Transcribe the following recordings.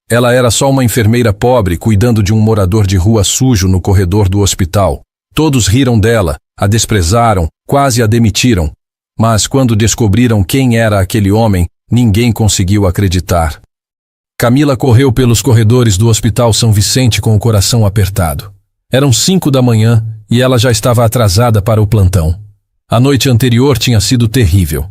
Ela era só uma enfermeira pobre cuidando de um morador de rua sujo no corredor do hospital. Todos riram dela, a desprezaram, quase a demitiram. Mas quando descobriram quem era aquele homem, ninguém conseguiu acreditar. Camila correu pelos corredores do Hospital São Vicente com o coração apertado. Eram 5 da manhã e ela já estava atrasada para o plantão. A noite anterior tinha sido terrível.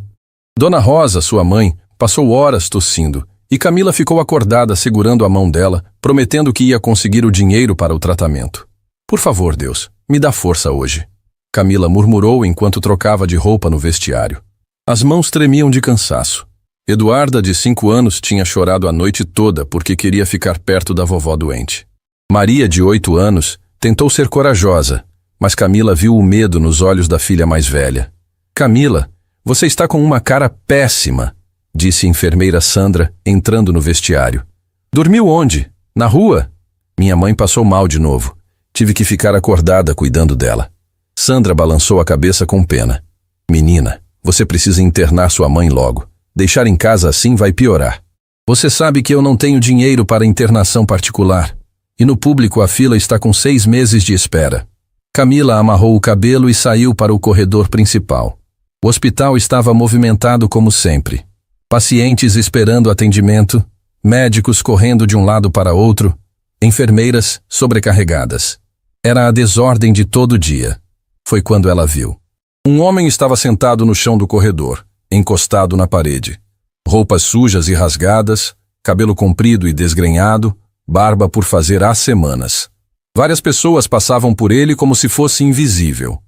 Dona Rosa, sua mãe, passou horas tossindo e Camila ficou acordada segurando a mão dela, prometendo que ia conseguir o dinheiro para o tratamento. Por favor, Deus, me dá força hoje. Camila murmurou enquanto trocava de roupa no vestiário. As mãos tremiam de cansaço. Eduarda, de 5 anos, tinha chorado a noite toda porque queria ficar perto da vovó doente. Maria, de 8 anos, tentou ser corajosa, mas Camila viu o medo nos olhos da filha mais velha. Camila, você está com uma cara péssima, disse a enfermeira Sandra, entrando no vestiário. Dormiu onde? Na rua? Minha mãe passou mal de novo. Tive que ficar acordada cuidando dela. Sandra balançou a cabeça com pena. Menina, você precisa internar sua mãe logo. Deixar em casa assim vai piorar. Você sabe que eu não tenho dinheiro para internação particular. E no público a fila está com 6 meses de espera. Camila amarrou o cabelo e saiu para o corredor principal. O hospital estava movimentado como sempre. Pacientes esperando atendimento, médicos correndo de um lado para outro, enfermeiras sobrecarregadas. Era a desordem de todo dia. Foi quando ela viu. Um homem estava sentado no chão do corredor, encostado na parede. Roupas sujas e rasgadas, cabelo comprido e desgrenhado, barba por fazer há semanas. Várias pessoas passavam por ele como se fosse invisível.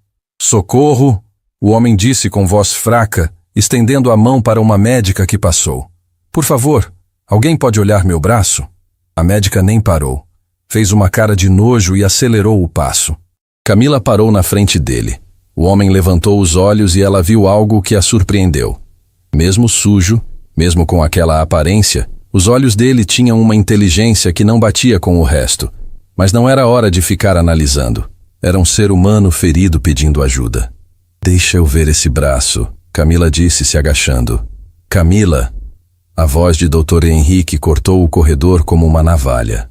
Socorro! O homem disse com voz fraca, estendendo a mão para uma médica que passou. Por favor, alguém pode olhar meu braço? A médica nem parou. Fez uma cara de nojo e acelerou o passo. Camila parou na frente dele. O homem levantou os olhos e ela viu algo que a surpreendeu. Mesmo sujo, mesmo com aquela aparência, os olhos dele tinham uma inteligência que não batia com o resto. Mas não era hora de ficar analisando. Era um ser humano ferido pedindo ajuda. Deixa eu ver esse braço, Camila disse se agachando. Camila! A voz de Dr. Henrique cortou o corredor como uma navalha.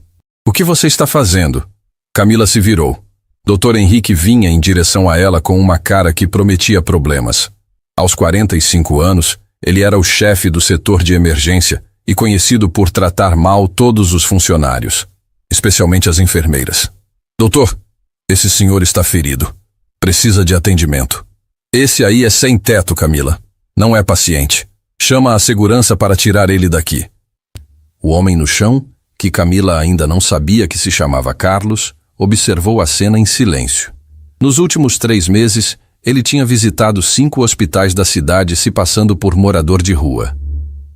O que você está fazendo? Camila se virou. Dr. Henrique vinha em direção a ela com uma cara que prometia problemas. Aos 45 anos, ele era o chefe do setor de emergência e conhecido por tratar mal todos os funcionários, especialmente as enfermeiras. Doutor, esse senhor está ferido. Precisa de atendimento. Esse aí é sem teto, Camila. Não é paciente. Chama a segurança para tirar ele daqui. O homem no chão, que Camila ainda não sabia que se chamava Carlos, observou a cena em silêncio. Nos últimos 3 meses, ele tinha visitado 5 hospitais da cidade se passando por morador de rua.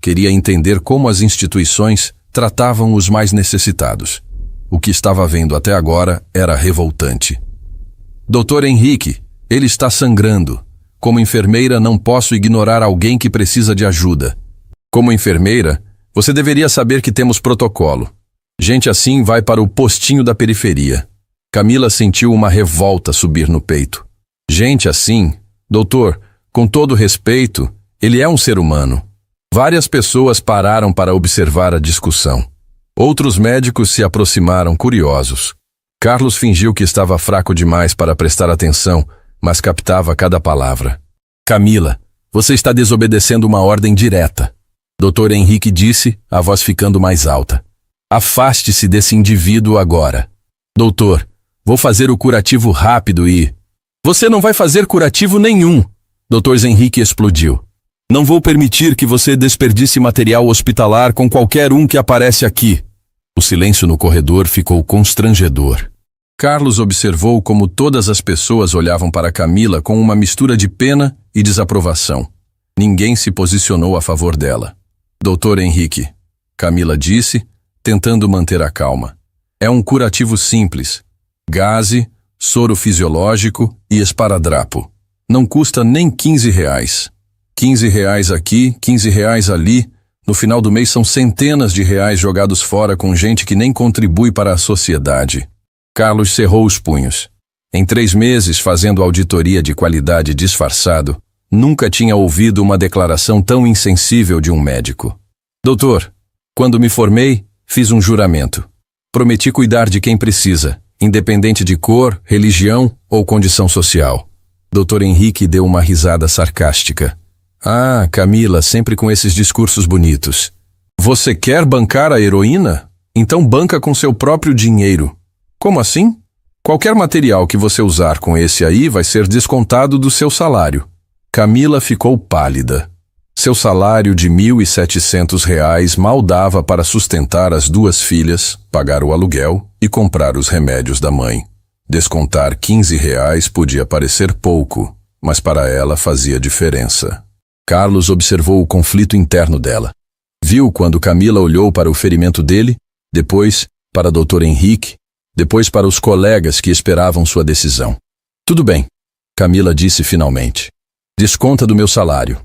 Queria entender como as instituições tratavam os mais necessitados. O que estava vendo até agora era revoltante. Dr. Henrique, ele está sangrando. Como enfermeira, não posso ignorar alguém que precisa de ajuda. Como enfermeira, você deveria saber que temos protocolo. Gente assim vai para o postinho da periferia. Camila sentiu uma revolta subir no peito. Gente assim, doutor, com todo respeito, ele é um ser humano. Várias pessoas pararam para observar a discussão. Outros médicos se aproximaram curiosos. Carlos fingiu que estava fraco demais para prestar atenção, mas captava cada palavra. Camila, você está desobedecendo uma ordem direta. Dr. Henrique disse, a voz ficando mais alta. Afaste-se desse indivíduo agora. Doutor, vou fazer o curativo rápido e... Você não vai fazer curativo nenhum. Dr. Henrique explodiu. Não vou permitir que você desperdice material hospitalar com qualquer um que aparece aqui. O silêncio no corredor ficou constrangedor. Carlos observou como todas as pessoas olhavam para Camila com uma mistura de pena e desaprovação. Ninguém se posicionou a favor dela. Dr. Henrique, Camila disse, tentando manter a calma. É um curativo simples. Gaze, soro fisiológico e esparadrapo. Não custa nem R$15. R$15 aqui, R$15 ali. No final do mês são centenas de reais jogados fora com gente que nem contribui para a sociedade. Carlos cerrou os punhos. Em 3 meses fazendo auditoria de qualidade disfarçado, nunca tinha ouvido uma declaração tão insensível de um médico. Doutor, quando me formei, Fiz um juramento. Prometi cuidar de quem precisa, independente de cor, religião ou condição social. Dr. Henrique deu uma risada sarcástica. Ah, Camila, sempre com esses discursos bonitos. Você quer bancar a heroína? Então banca com seu próprio dinheiro. Como assim? Qualquer material que você usar com esse aí vai ser descontado do seu salário. Camila ficou pálida. Seu salário de R$ 1.700 mal dava para sustentar as 2 filhas, pagar o aluguel e comprar os remédios da mãe. Descontar R$ 15 podia parecer pouco, mas para ela fazia diferença. Carlos observou o conflito interno dela. Viu quando Camila olhou para o ferimento dele, depois para Dr. Henrique, depois para os colegas que esperavam sua decisão. Tudo bem, Camila disse finalmente. Desconta do meu salário.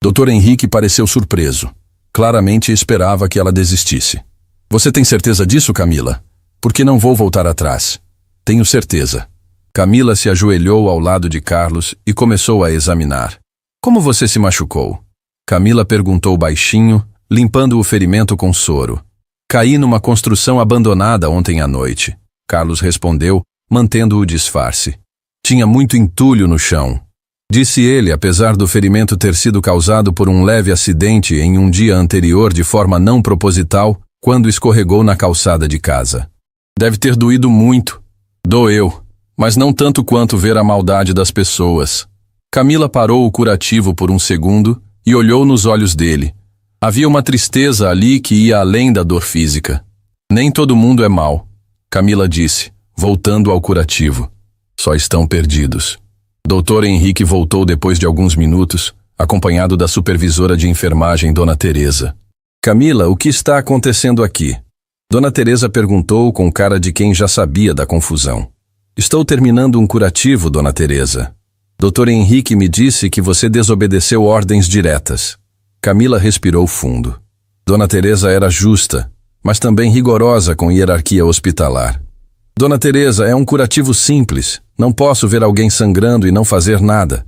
Dr. Henrique pareceu surpreso. Claramente esperava que ela desistisse. Você tem certeza disso, Camila? Porque não vou voltar atrás. Tenho certeza. Camila se ajoelhou ao lado de Carlos e começou a examinar. Como você se machucou? Camila perguntou baixinho, limpando o ferimento com soro. Caí numa construção abandonada ontem à noite. Carlos respondeu, mantendo o disfarce. Tinha muito entulho no chão. Disse ele, apesar do ferimento ter sido causado por um leve acidente em um dia anterior de forma não proposital, quando escorregou na calçada de casa. Deve ter doído muito. Doeu, mas não tanto quanto ver a maldade das pessoas. Camila parou o curativo por um segundo e olhou nos olhos dele. Havia uma tristeza ali que ia além da dor física. Nem todo mundo é mau, Camila disse, voltando ao curativo. Só estão perdidos. Dr. Henrique voltou depois de alguns minutos, acompanhado da supervisora de enfermagem, Dona Teresa. Camila, o que está acontecendo aqui? Dona Teresa perguntou com cara de quem já sabia da confusão. Estou terminando um curativo, Dona Teresa. Dr. Henrique me disse que você desobedeceu ordens diretas. Camila respirou fundo. Dona Teresa era justa, mas também rigorosa com hierarquia hospitalar. Dona Teresa, é um curativo simples. Não posso ver alguém sangrando e não fazer nada.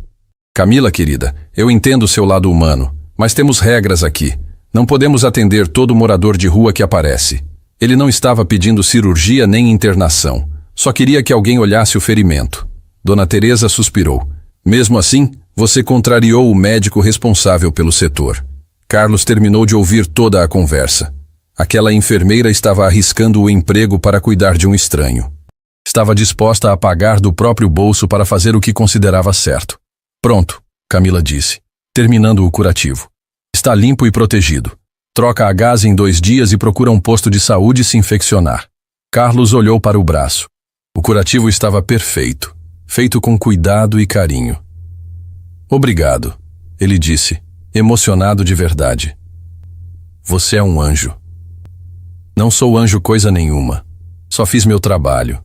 Camila, querida, eu entendo o seu lado humano, mas temos regras aqui. Não podemos atender todo morador de rua que aparece. Ele não estava pedindo cirurgia nem internação. Só queria que alguém olhasse o ferimento. Dona Teresa suspirou. Mesmo assim, você contrariou o médico responsável pelo setor. Carlos terminou de ouvir toda a conversa. Aquela enfermeira estava arriscando o emprego para cuidar de um estranho. Estava disposta a pagar do próprio bolso para fazer o que considerava certo. Pronto, Camila disse, terminando o curativo. Está limpo e protegido. Troca a gás em 2 dias e procura um posto de saúde se infeccionar. Carlos olhou para o braço. O curativo estava perfeito, feito com cuidado e carinho. Obrigado, ele disse, emocionado de verdade. Você é um anjo. Não sou anjo coisa nenhuma. Só fiz meu trabalho.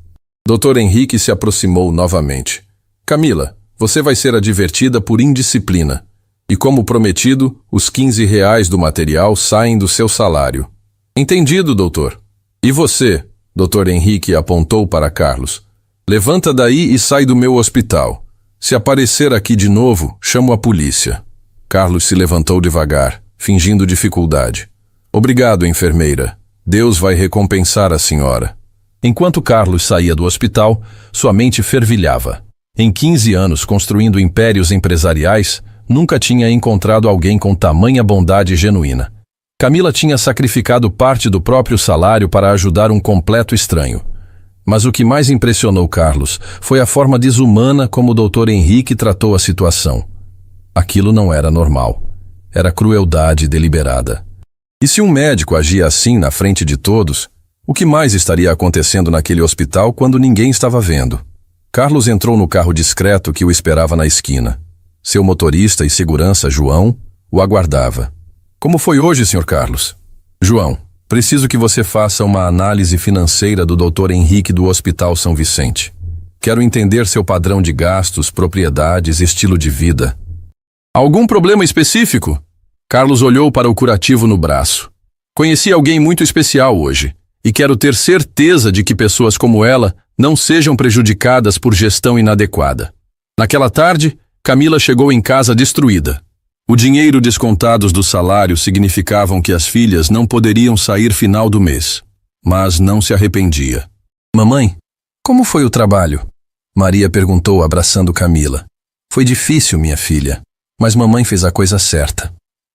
Dr. Henrique se aproximou novamente. Camila, você vai ser advertida por indisciplina. E como prometido, os R$ 15 do material saem do seu salário. Entendido, doutor. E você, Dr. Henrique apontou para Carlos. Levanta daí e sai do meu hospital. Se aparecer aqui de novo, chamo a polícia. Carlos se levantou devagar, fingindo dificuldade. Obrigado, enfermeira. Deus vai recompensar a senhora. Enquanto Carlos saía do hospital, sua mente fervilhava. Em 15 anos construindo impérios empresariais, nunca tinha encontrado alguém com tamanha bondade genuína. Camila tinha sacrificado parte do próprio salário para ajudar um completo estranho. Mas o que mais impressionou Carlos foi a forma desumana como o Dr. Henrique tratou a situação. Aquilo não era normal. Era crueldade deliberada. E se um médico agia assim na frente de todos, o que mais estaria acontecendo naquele hospital quando ninguém estava vendo? Carlos entrou no carro discreto que o esperava na esquina. Seu motorista e segurança, João, o aguardava. Como foi hoje, Sr. Carlos? João, preciso que você faça uma análise financeira do Dr. Henrique do Hospital São Vicente. Quero entender seu padrão de gastos, propriedades, estilo de vida. Algum problema específico? Carlos olhou para o curativo no braço. Conheci alguém muito especial hoje, e quero ter certeza de que pessoas como ela não sejam prejudicadas por gestão inadequada. Naquela tarde, Camila chegou em casa destruída. O dinheiro descontados do salário significavam que as filhas não poderiam sair final do mês. mas não se arrependia. Mamãe, como foi o trabalho? Maria perguntou, abraçando Camila. Foi difícil, minha filha, mas mamãe fez a coisa certa.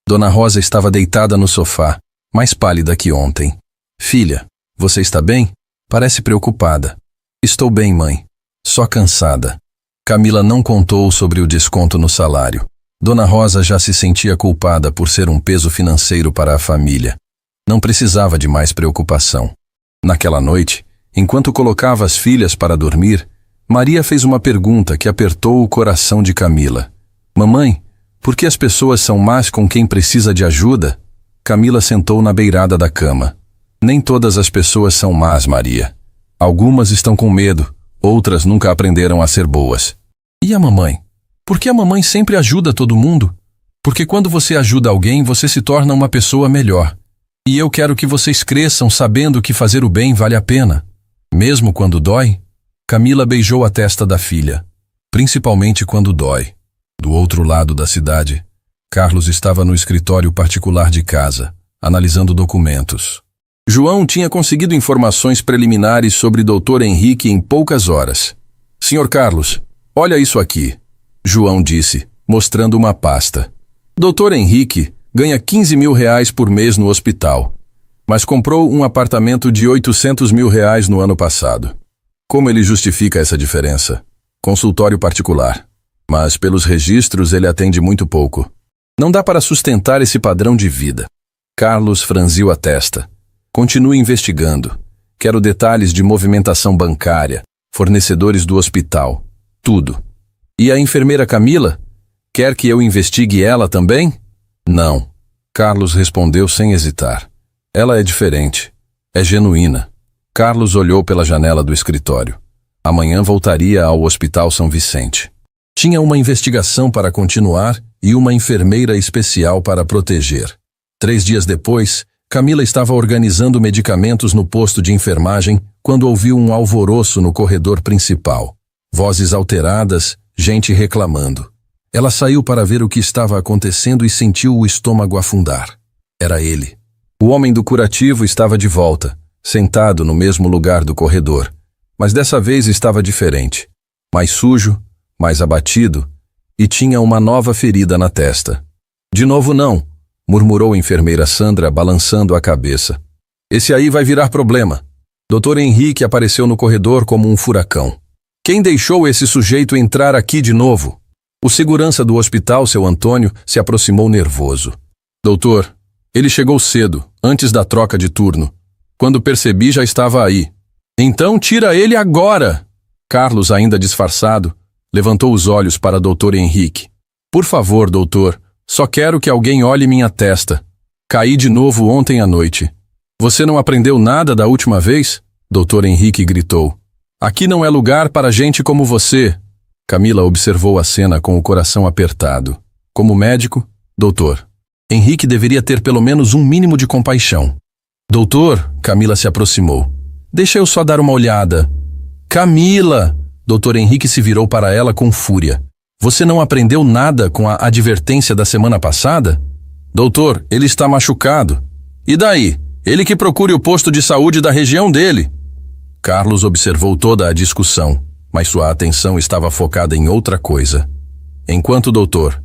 Dona Rosa estava deitada no sofá, mais pálida que ontem. Filha, você está bem? Parece preocupada. Estou bem, mãe. Só cansada. Camila não contou sobre o desconto no salário. Dona Rosa já se sentia culpada por ser um peso financeiro para a família. Não precisava de mais preocupação. Naquela noite, enquanto colocava as filhas para dormir, Maria fez uma pergunta que apertou o coração de Camila. Mamãe, por que as pessoas são más com quem precisa de ajuda? Camila sentou na beirada da cama. Nem todas as pessoas são más, Maria. Algumas estão com medo, outras nunca aprenderam a ser boas. E a mamãe? Por que a mamãe sempre ajuda todo mundo? Porque quando você ajuda alguém, você se torna uma pessoa melhor. E eu quero que vocês cresçam sabendo que fazer o bem vale a pena. Mesmo quando dói? Camila beijou a testa da filha. Principalmente quando dói. Do outro lado da cidade, Carlos estava no escritório particular de casa, analisando documentos. João tinha conseguido informações preliminares sobre Dr. Henrique em poucas horas. Sr. Carlos, olha isso aqui, João disse, mostrando uma pasta. Dr. Henrique ganha 15 mil reais por mês no hospital, mas comprou um apartamento de 800 mil reais no ano passado. Como ele justifica essa diferença? Consultório particular. Mas pelos registros ele atende muito pouco. Não dá para sustentar esse padrão de vida. Carlos franziu a testa. Continue investigando. Quero detalhes de movimentação bancária, fornecedores do hospital, tudo. E a enfermeira Camila? Quer que eu investigue ela também? Não. Carlos respondeu sem hesitar. Ela é diferente. É genuína. Carlos olhou pela janela do escritório. Amanhã voltaria ao Hospital São Vicente. Tinha uma investigação para continuar e uma enfermeira especial para proteger. 3 dias depois, Camila estava organizando medicamentos no posto de enfermagem quando ouviu um alvoroço no corredor principal. Vozes alteradas, gente reclamando. Ela saiu para ver o que estava acontecendo e sentiu o estômago afundar. Era ele. O homem do curativo estava de volta, sentado no mesmo lugar do corredor. Mas dessa vez estava diferente. Mais sujo, mais abatido, e tinha uma nova ferida na testa. De novo não, murmurou a enfermeira Sandra, balançando a cabeça. Esse aí vai virar problema. Dr. Henrique apareceu no corredor como um furacão. Quem deixou esse sujeito entrar aqui de novo? O segurança do hospital, seu Antônio, se aproximou nervoso. Doutor, ele chegou cedo, antes da troca de turno. Quando percebi, já estava aí. Então tira ele agora! Carlos, ainda disfarçado, levantou os olhos para Dr. Henrique. Por favor, doutor, só quero que alguém olhe minha testa. Caí de novo ontem à noite. Você não aprendeu nada da última vez? Dr. Henrique gritou. Aqui não é lugar para gente como você. Camila observou a cena com o coração apertado. Como médico, doutor, Henrique deveria ter pelo menos um mínimo de compaixão. Doutor, Camila se aproximou. Deixa eu só dar uma olhada. Camila! Dr. Henrique se virou para ela com fúria. Você não aprendeu nada com a advertência da semana passada? Doutor, ele está machucado. E daí? Ele que procure o posto de saúde da região dele. Carlos observou toda a discussão, mas sua atenção estava focada em outra coisa. Enquanto o doutor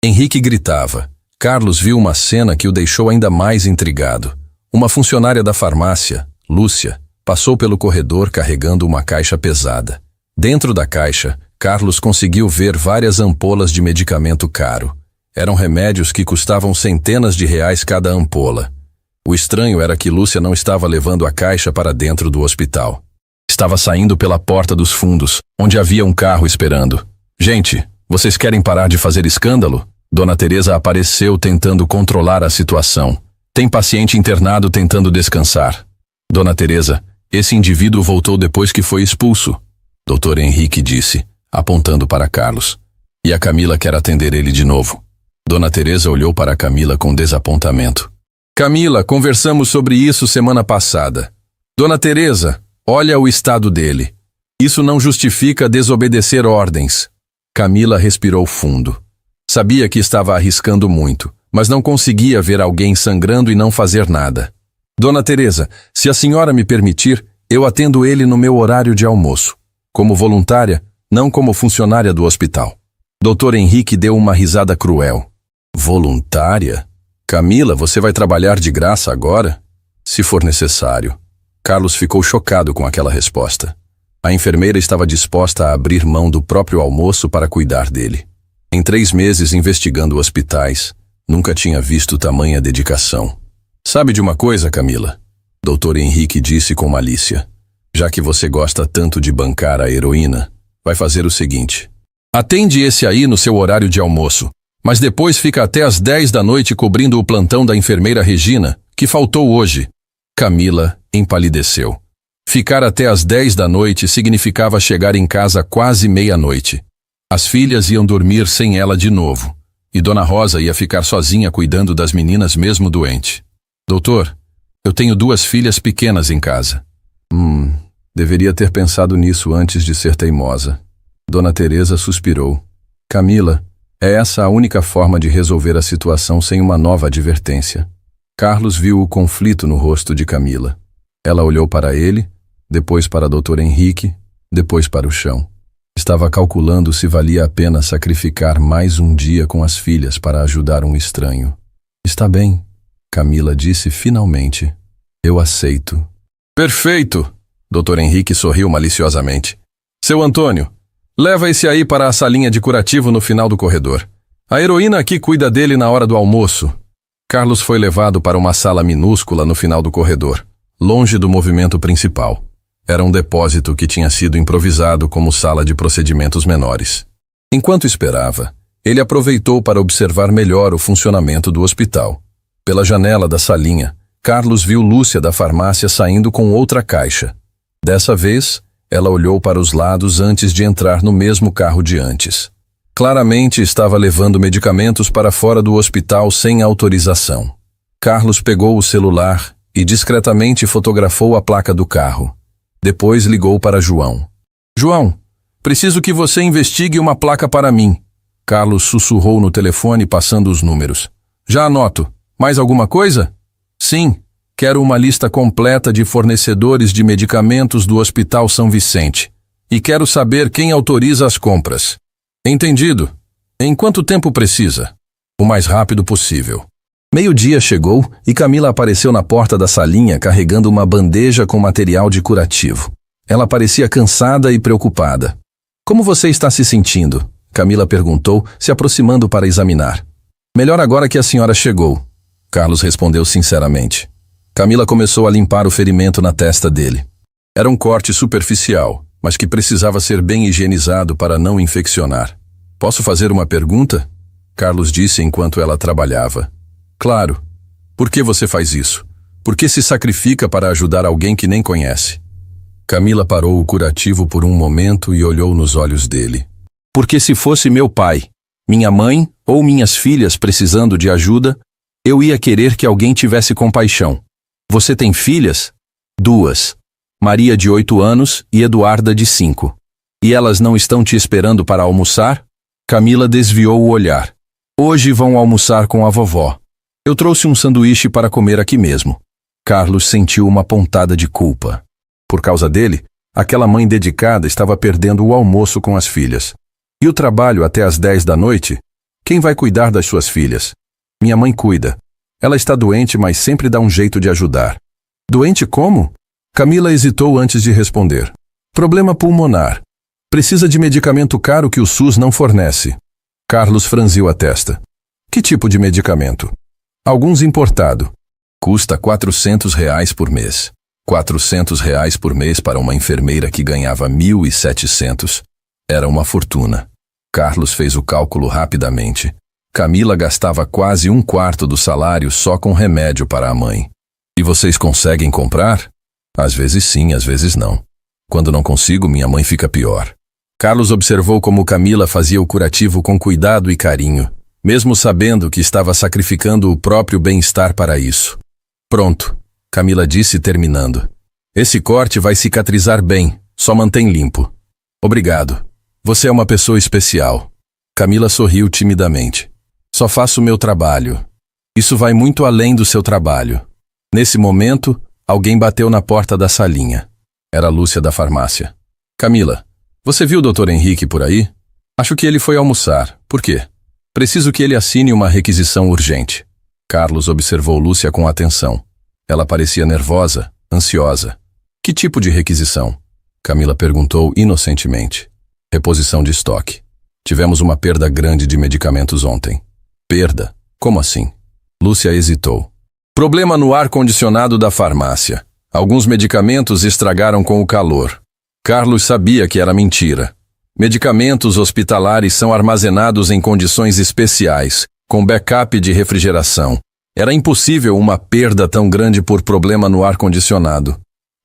Henrique gritava, Carlos viu uma cena que o deixou ainda mais intrigado. Uma funcionária da farmácia, Lúcia, passou pelo corredor carregando uma caixa pesada. Dentro da caixa, Carlos conseguiu ver várias ampolas de medicamento caro. Eram remédios que custavam centenas de reais cada ampola. O estranho era que Lúcia não estava levando a caixa para dentro do hospital. Estava saindo pela porta dos fundos, onde havia um carro esperando. Gente, vocês querem parar de fazer escândalo? Dona Teresa apareceu tentando controlar a situação. Tem paciente internado tentando descansar. Dona Teresa, esse indivíduo voltou depois que foi expulso. Dr. Henrique disse, apontando para Carlos. E a Camila quer atender ele de novo. Dona Teresa olhou para Camila com desapontamento. Camila, conversamos sobre isso semana passada. Dona Teresa, olha o estado dele. Isso não justifica desobedecer ordens. Camila respirou fundo. Sabia que estava arriscando muito, mas não conseguia ver alguém sangrando e não fazer nada. Dona Teresa, se a senhora me permitir, eu atendo ele no meu horário de almoço. Como voluntária, não como funcionária do hospital. Dr. Henrique deu uma risada cruel. Voluntária? Camila, você vai trabalhar de graça agora? Se for necessário. Carlos ficou chocado com aquela resposta. A enfermeira estava disposta a abrir mão do próprio almoço para cuidar dele. Em 3 meses investigando hospitais, nunca tinha visto tamanha dedicação. Sabe de uma coisa, Camila? Dr. Henrique disse com malícia. Já que você gosta tanto de bancar a heroína, vai fazer o seguinte. Atende esse aí no seu horário de almoço, mas depois fica até às 10 da noite cobrindo o plantão da enfermeira Regina, que faltou hoje. Camila empalideceu. Ficar até às 10 da noite significava chegar em casa quase meia-noite. As filhas iam dormir sem ela de novo, e Dona Rosa ia ficar sozinha cuidando das meninas mesmo doente. Doutor, eu tenho 2 filhas pequenas em casa. Deveria ter pensado nisso antes de ser teimosa. Dona Teresa suspirou. Camila, é essa a única forma de resolver a situação sem uma nova advertência. Carlos viu o conflito no rosto de Camila. Ela olhou para ele, depois para Dr. Henrique, depois para o chão. Estava calculando se valia a pena sacrificar mais um dia com as filhas para ajudar um estranho. Está bem, Camila disse finalmente. Eu aceito. Perfeito! Dr. Henrique sorriu maliciosamente. Seu Antônio, leva esse aí para a salinha de curativo no final do corredor. A heroína aqui cuida dele na hora do almoço. Carlos foi levado para uma sala minúscula no final do corredor, longe do movimento principal. Era um depósito que tinha sido improvisado como sala de procedimentos menores. Enquanto esperava, ele aproveitou para observar melhor o funcionamento do hospital. Pela janela da salinha, Carlos viu Lúcia da farmácia saindo com outra caixa. Dessa vez, ela olhou para os lados antes de entrar no mesmo carro de antes. Claramente estava levando medicamentos para fora do hospital sem autorização. Carlos pegou o celular e discretamente fotografou a placa do carro. Depois ligou para João. João, preciso que você investigue uma placa para mim. Carlos sussurrou no telefone passando os números. Já anoto. Mais alguma coisa? Sim. Quero uma lista completa de fornecedores de medicamentos do Hospital São Vicente. E quero saber quem autoriza as compras. Entendido. Em quanto tempo precisa? O mais rápido possível. Meio-dia chegou e Camila apareceu na porta da salinha carregando uma bandeja com material de curativo. Ela parecia cansada e preocupada. Como você está se sentindo? Camila perguntou, se aproximando para examinar. Melhor agora que a senhora chegou. Carlos respondeu sinceramente. Camila começou a limpar o ferimento na testa dele. Era um corte superficial, mas que precisava ser bem higienizado para não infeccionar. Posso fazer uma pergunta? Carlos disse enquanto ela trabalhava. Claro. Por que você faz isso? Por que se sacrifica para ajudar alguém que nem conhece? Camila parou o curativo por um momento e olhou nos olhos dele. Porque se fosse meu pai, minha mãe ou minhas filhas precisando de ajuda, eu ia querer que alguém tivesse compaixão. Você tem filhas? 2. Maria de 8 anos e Eduarda de 5. E elas não estão te esperando para almoçar? Camila desviou o olhar. Hoje vão almoçar com a vovó. Eu trouxe um sanduíche para comer aqui mesmo. Carlos sentiu uma pontada de culpa. Por causa dele, aquela mãe dedicada estava perdendo o almoço com as filhas. E o trabalho até às 10 da noite? Quem vai cuidar das suas filhas? Minha mãe cuida. Ela está doente, mas sempre dá um jeito de ajudar. Doente como? Camila hesitou antes de responder. Problema pulmonar. Precisa de medicamento caro que o SUS não fornece. Carlos franziu a testa. Que tipo de medicamento? Alguns importado. Custa R$400 por mês. R$400 por mês para uma enfermeira que ganhava 1.700. Era uma fortuna. Carlos fez o cálculo rapidamente. Camila gastava quase 1/4 do salário só com remédio para a mãe. E vocês conseguem comprar? Às vezes sim, às vezes não. Quando não consigo, minha mãe fica pior. Carlos observou como Camila fazia o curativo com cuidado e carinho, mesmo sabendo que estava sacrificando o próprio bem-estar para isso. Pronto, Camila disse terminando. Esse corte vai cicatrizar bem, só mantém limpo. Obrigado. Você é uma pessoa especial. Camila sorriu timidamente. Só faço o meu trabalho. Isso vai muito além do seu trabalho. Nesse momento, alguém bateu na porta da salinha. Era Lúcia da farmácia. Camila, você viu o Dr. Henrique por aí? Acho que ele foi almoçar. Por quê? Preciso que ele assine uma requisição urgente. Carlos observou Lúcia com atenção. Ela parecia nervosa, ansiosa. Que tipo de requisição? Camila perguntou inocentemente. Reposição de estoque. Tivemos uma perda grande de medicamentos ontem. Perda? Como assim? Lúcia hesitou. Problema no ar-condicionado da farmácia. Alguns medicamentos estragaram com o calor. Carlos sabia que era mentira. Medicamentos hospitalares são armazenados em condições especiais, com backup de refrigeração. Era impossível uma perda tão grande por problema no ar-condicionado.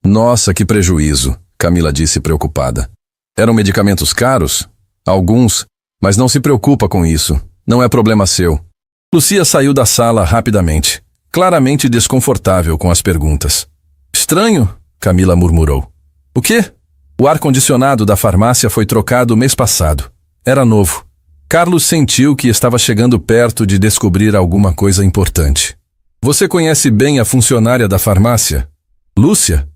Nossa, que prejuízo, Camila disse preocupada. Eram medicamentos caros? Alguns, mas não se preocupa com isso. Não é problema seu. Lúcia saiu da sala rapidamente, claramente desconfortável com as perguntas. Estranho, Camila murmurou. O quê? O ar-condicionado da farmácia foi trocado mês passado. Era novo. Carlos sentiu que estava chegando perto de descobrir alguma coisa importante. Você conhece bem a funcionária da farmácia? Lúcia?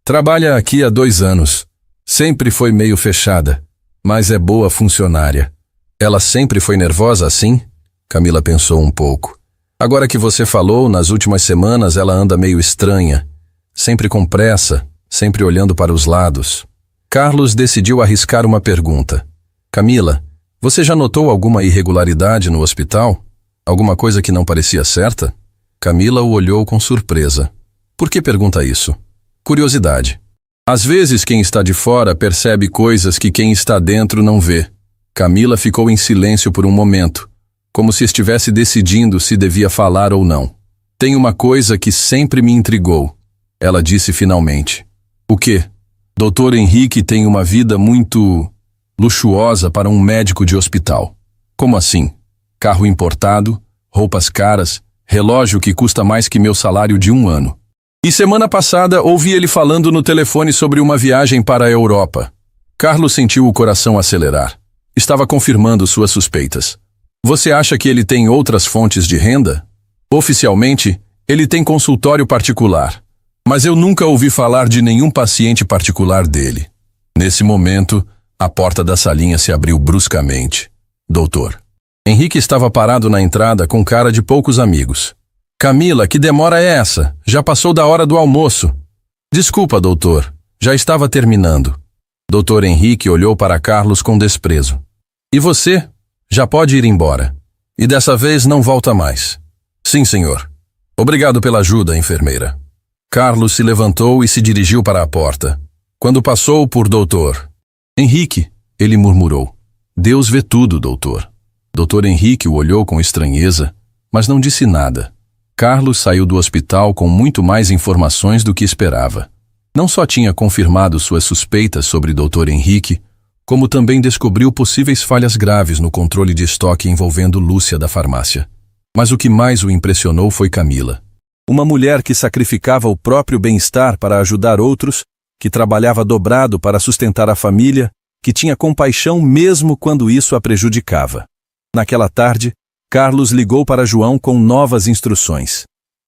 Trabalha aqui há 2 anos. Sempre foi meio fechada, mas é boa funcionária. Ela sempre foi nervosa assim? Camila pensou um pouco. Agora que você falou, nas últimas semanas ela anda meio estranha. Sempre com pressa, sempre olhando para os lados. Carlos decidiu arriscar uma pergunta. Camila, você já notou alguma irregularidade no hospital? Alguma coisa que não parecia certa? Camila o olhou com surpresa. Por que pergunta isso? Curiosidade. Às vezes quem está de fora percebe coisas que quem está dentro não vê. Camila ficou em silêncio por um momento, como se estivesse decidindo se devia falar ou não. Tem uma coisa que sempre me intrigou. Ela disse finalmente. O quê? Dr. Henrique tem uma vida muito luxuosa para um médico de hospital. Como assim? Carro importado, roupas caras, relógio que custa mais que meu salário de 1 ano. E semana passada ouvi ele falando no telefone sobre uma viagem para a Europa. Carlos sentiu o coração acelerar. Estava confirmando suas suspeitas. Você acha que ele tem outras fontes de renda? Oficialmente, ele tem consultório particular. Mas eu nunca ouvi falar de nenhum paciente particular dele. Nesse momento, a porta da salinha se abriu bruscamente. Doutor. Henrique estava parado na entrada com cara de poucos amigos. Camila, que demora é essa? Já passou da hora do almoço. Desculpa, doutor. Já estava terminando. Dr. Henrique olhou para Carlos com desprezo. E você? Já pode ir embora. E dessa vez não volta mais. Sim, senhor. Obrigado pela ajuda, enfermeira. Carlos se levantou e se dirigiu para a porta. Quando passou por Dr. Henrique, ele murmurou. Deus vê tudo, doutor. Dr. Henrique o olhou com estranheza, mas não disse nada. Carlos saiu do hospital com muito mais informações do que esperava. Não só tinha confirmado suas suspeitas sobre Dr. Henrique, como também descobriu possíveis falhas graves no controle de estoque envolvendo Lúcia da farmácia. Mas o que mais o impressionou foi Camila. Uma mulher que sacrificava o próprio bem-estar para ajudar outros, que trabalhava dobrado para sustentar a família, que tinha compaixão mesmo quando isso a prejudicava. Naquela tarde, Carlos ligou para João com novas instruções.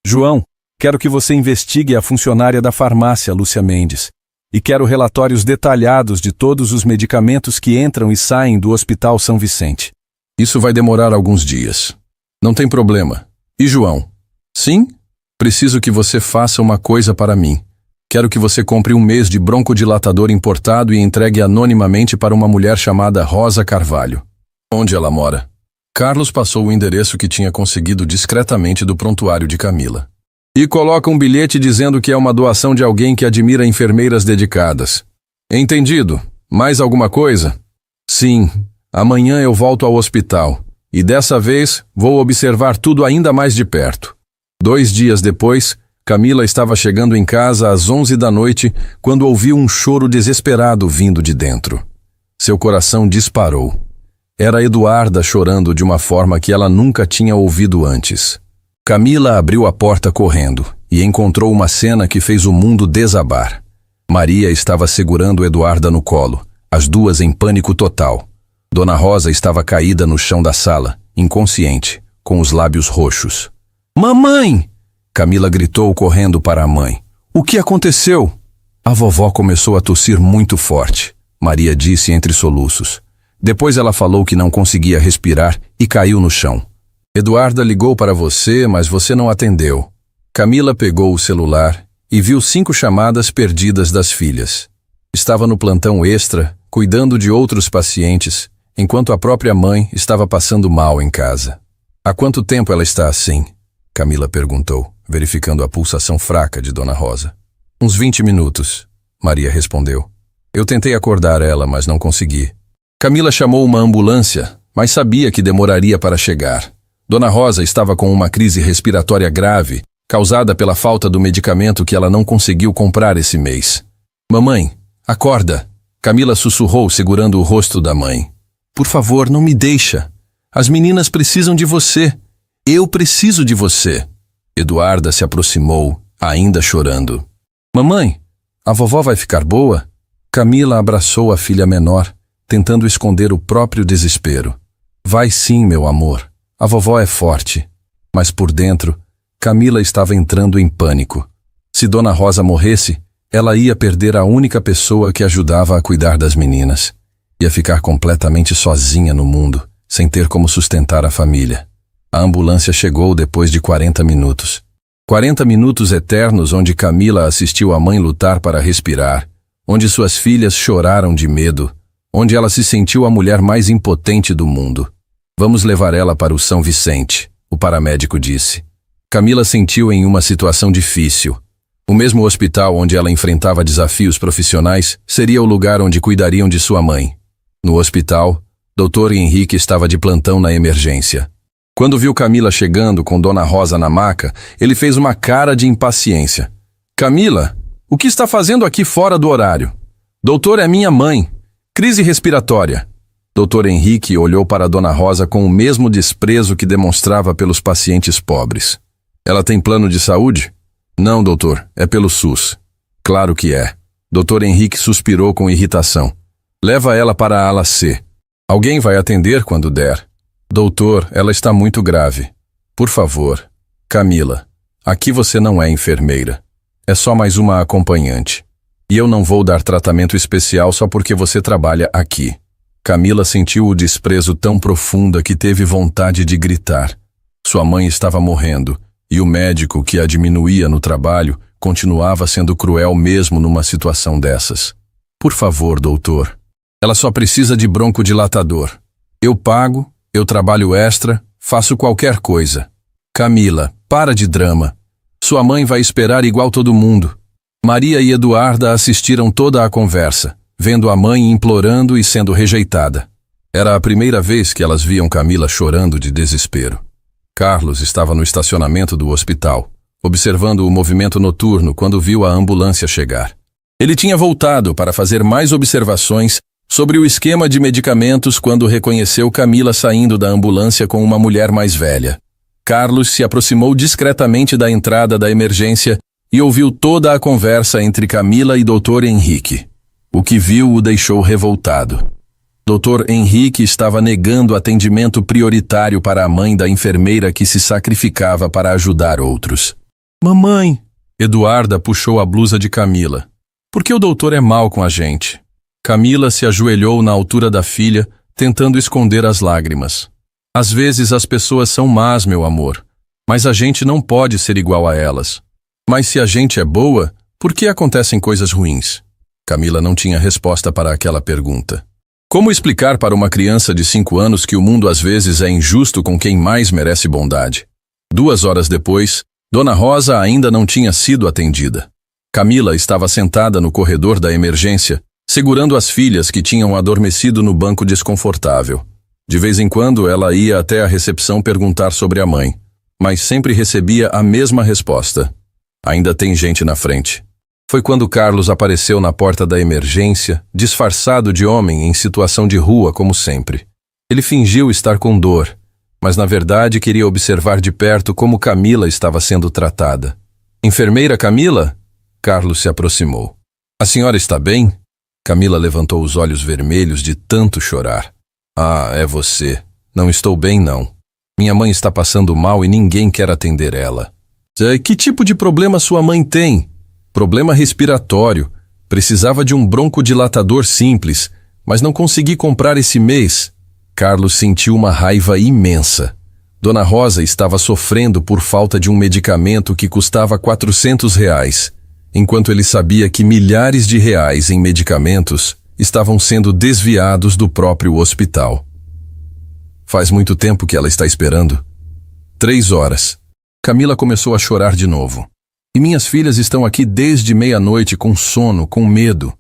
João, quero que você investigue a funcionária da farmácia, Lúcia Mendes, e quero relatórios detalhados de todos os medicamentos que entram e saem do Hospital São Vicente. Isso vai demorar alguns dias. Não tem problema. E João? Sim? Preciso que você faça uma coisa para mim. Quero que você compre 1 mês de broncodilatador importado e entregue anonimamente para uma mulher chamada Rosa Carvalho. Onde ela mora? Carlos passou o endereço que tinha conseguido discretamente do prontuário de Camila. E coloca um bilhete dizendo que é uma doação de alguém que admira enfermeiras dedicadas. Entendido? Mais alguma coisa? Sim. Amanhã eu volto ao hospital. E dessa vez vou observar tudo ainda mais de perto. 2 dias depois, Camila estava chegando em casa às 11 da noite quando ouviu um choro desesperado vindo de dentro. Seu coração disparou. Era Eduarda chorando de uma forma que ela nunca tinha ouvido antes. Camila abriu a porta correndo e encontrou uma cena que fez o mundo desabar. Maria estava segurando Eduarda no colo, as duas em pânico total. Dona Rosa estava caída no chão da sala, inconsciente, com os lábios roxos. Mamãe! Camila gritou correndo para a mãe. O que aconteceu? A vovó começou a tossir muito forte, Maria disse entre soluços. Depois ela falou que não conseguia respirar e caiu no chão. Eduarda ligou para você, mas você não atendeu. Camila pegou o celular e viu 5 chamadas perdidas das filhas. Estava no plantão extra, cuidando de outros pacientes, enquanto a própria mãe estava passando mal em casa. Há quanto tempo ela está assim? Camila perguntou, verificando a pulsação fraca de Dona Rosa. Uns 20 minutos, Maria respondeu. Eu tentei acordar ela, mas não consegui. Camila chamou uma ambulância, mas sabia que demoraria para chegar. Dona Rosa estava com uma crise respiratória grave, causada pela falta do medicamento que ela não conseguiu comprar esse mês. Mamãe, acorda! Camila sussurrou, segurando o rosto da mãe. Por favor, não me deixa. As meninas precisam de você. Eu preciso de você. Eduarda se aproximou, ainda chorando. Mamãe, a vovó vai ficar boa? Camila abraçou a filha menor, tentando esconder o próprio desespero. Vai sim, meu amor. A vovó é forte. Mas por dentro, Camila estava entrando em pânico. Se Dona Rosa morresse, ela ia perder a única pessoa que ajudava a cuidar das meninas. Ia ficar completamente sozinha no mundo, sem ter como sustentar a família. A ambulância chegou depois de 40 minutos. 40 minutos eternos onde Camila assistiu a mãe lutar para respirar, onde suas filhas choraram de medo, onde ela se sentiu a mulher mais impotente do mundo. Vamos levar ela para o São Vicente, o paramédico disse. Camila sentiu em uma situação difícil. O mesmo hospital onde ela enfrentava desafios profissionais seria o lugar onde cuidariam de sua mãe. No hospital, Dr. Henrique estava de plantão na emergência. Quando viu Camila chegando com Dona Rosa na maca, ele fez uma cara de impaciência. Camila, o que está fazendo aqui fora do horário? Doutor, é minha mãe. Crise respiratória. Dr. Henrique olhou para Dona Rosa com o mesmo desprezo que demonstrava pelos pacientes pobres. Ela tem plano de saúde? Não, doutor, é pelo SUS. Claro que é. Dr. Henrique suspirou com irritação. Leva ela para a ala C. Alguém vai atender quando der. Doutor, ela está muito grave. Por favor. Camila, aqui você não é enfermeira. É só mais uma acompanhante. E eu não vou dar tratamento especial só porque você trabalha aqui. Camila sentiu o desprezo tão profunda que teve vontade de gritar. Sua mãe estava morrendo, e o médico que a diminuía no trabalho continuava sendo cruel mesmo numa situação dessas. Por favor, doutor. Ela só precisa de broncodilatador. Eu pago, eu trabalho extra, faço qualquer coisa. Camila, para de drama. Sua mãe vai esperar igual todo mundo. Maria e Eduarda assistiram toda a conversa, vendo a mãe implorando e sendo rejeitada. Era a primeira vez que elas viam Camila chorando de desespero. Carlos estava no estacionamento do hospital, observando o movimento noturno quando viu a ambulância chegar. Ele tinha voltado para fazer mais observações sobre o esquema de medicamentos quando reconheceu Camila saindo da ambulância com uma mulher mais velha. Carlos se aproximou discretamente da entrada da emergência e ouviu toda a conversa entre Camila e Dr. Henrique. O que viu o deixou revoltado. Dr. Henrique estava negando atendimento prioritário para a mãe da enfermeira que se sacrificava para ajudar outros. Mamãe! Eduarda puxou a blusa de Camila. Por que o doutor é mau com a gente? Camila se ajoelhou na altura da filha, tentando esconder as lágrimas. Às vezes as pessoas são más, meu amor, mas a gente não pode ser igual a elas. Mas se a gente é boa, por que acontecem coisas ruins? Camila não tinha resposta para aquela pergunta. Como explicar para uma criança de 5 anos que o mundo às vezes é injusto com quem mais merece bondade? 2 horas depois, Dona Rosa ainda não tinha sido atendida. Camila estava sentada no corredor da emergência, segurando as filhas que tinham adormecido no banco desconfortável. De vez em quando ela ia até a recepção perguntar sobre a mãe, mas sempre recebia a mesma resposta. Ainda tem gente na frente. Foi quando Carlos apareceu na porta da emergência, disfarçado de homem em situação de rua como sempre. Ele fingiu estar com dor, mas na verdade queria observar de perto como Camila estava sendo tratada. Enfermeira Camila? Carlos se aproximou. A senhora está bem? Camila levantou os olhos vermelhos de tanto chorar. Ah, é você. Não estou bem, não. Minha mãe está passando mal e ninguém quer atender ela. Que tipo de problema sua mãe tem? Problema respiratório. Precisava de um broncodilatador simples, mas não consegui comprar esse mês. Carlos sentiu uma raiva imensa. Dona Rosa estava sofrendo por falta de um medicamento que custava R$ 400, enquanto ele sabia que milhares de reais em medicamentos estavam sendo desviados do próprio hospital. Faz muito tempo que ela está esperando. 3 horas. Camila começou a chorar de novo. E minhas filhas estão aqui desde meia-noite com sono, com medo.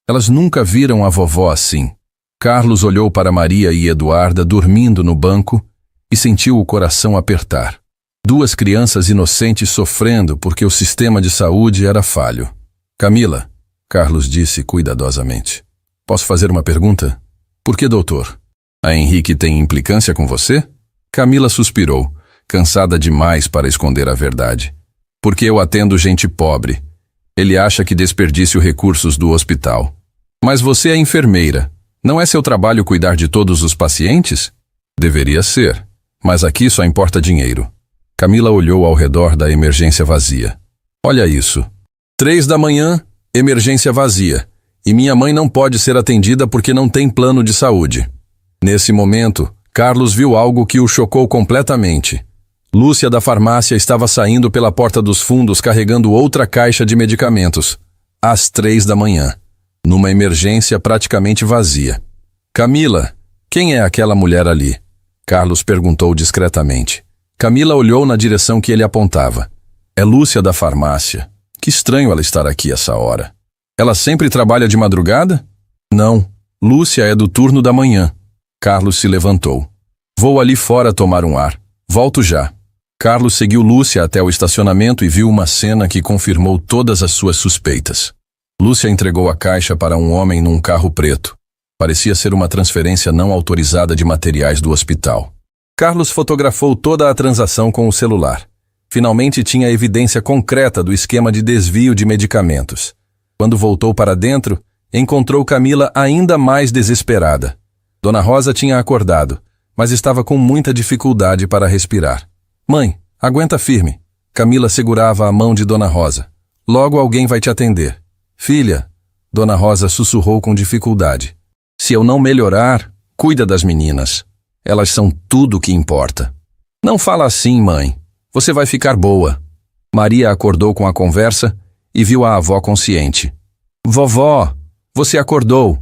Elas nunca viram a vovó assim. Carlos olhou para Maria e Eduarda dormindo no banco e sentiu o coração apertar. 2 crianças inocentes sofrendo porque o sistema de saúde era falho. Camila, Carlos disse cuidadosamente. Posso fazer uma pergunta? Por que, doutor? A Henrique tem implicância com você? Camila suspirou, cansada demais para esconder a verdade. Porque eu atendo gente pobre. Ele acha que desperdicio recursos do hospital. Mas você é enfermeira. Não é seu trabalho cuidar de todos os pacientes? Deveria ser, mas aqui só importa dinheiro. Camila olhou ao redor da emergência vazia. Olha isso. 3 da manhã, emergência vazia. E minha mãe não pode ser atendida porque não tem plano de saúde. Nesse momento, Carlos viu algo que o chocou completamente. Lúcia da farmácia estava saindo pela porta dos fundos carregando outra caixa de medicamentos, às 3 da manhã, numa emergência praticamente vazia. Camila, quem é aquela mulher ali? Carlos perguntou discretamente. Camila olhou na direção que ele apontava. É Lúcia da farmácia. Que estranho ela estar aqui essa hora. Ela sempre trabalha de madrugada? Não, Lúcia é do turno da manhã. Carlos se levantou. Vou ali fora tomar um ar. Volto já. Carlos seguiu Lúcia até o estacionamento e viu uma cena que confirmou todas as suas suspeitas. Lúcia entregou a caixa para um homem num carro preto. Parecia ser uma transferência não autorizada de materiais do hospital. Carlos fotografou toda a transação com o celular. Finalmente tinha evidência concreta do esquema de desvio de medicamentos. Quando voltou para dentro, encontrou Camila ainda mais desesperada. Dona Rosa tinha acordado, mas estava com muita dificuldade para respirar. Mãe, aguenta firme. Camila segurava a mão de Dona Rosa. Logo alguém vai te atender. Filha, Dona Rosa sussurrou com dificuldade. Se eu não melhorar, cuida das meninas. Elas são tudo o que importa. Não fala assim, mãe. Você vai ficar boa. Maria acordou com a conversa e viu a avó consciente. Vovó, você acordou.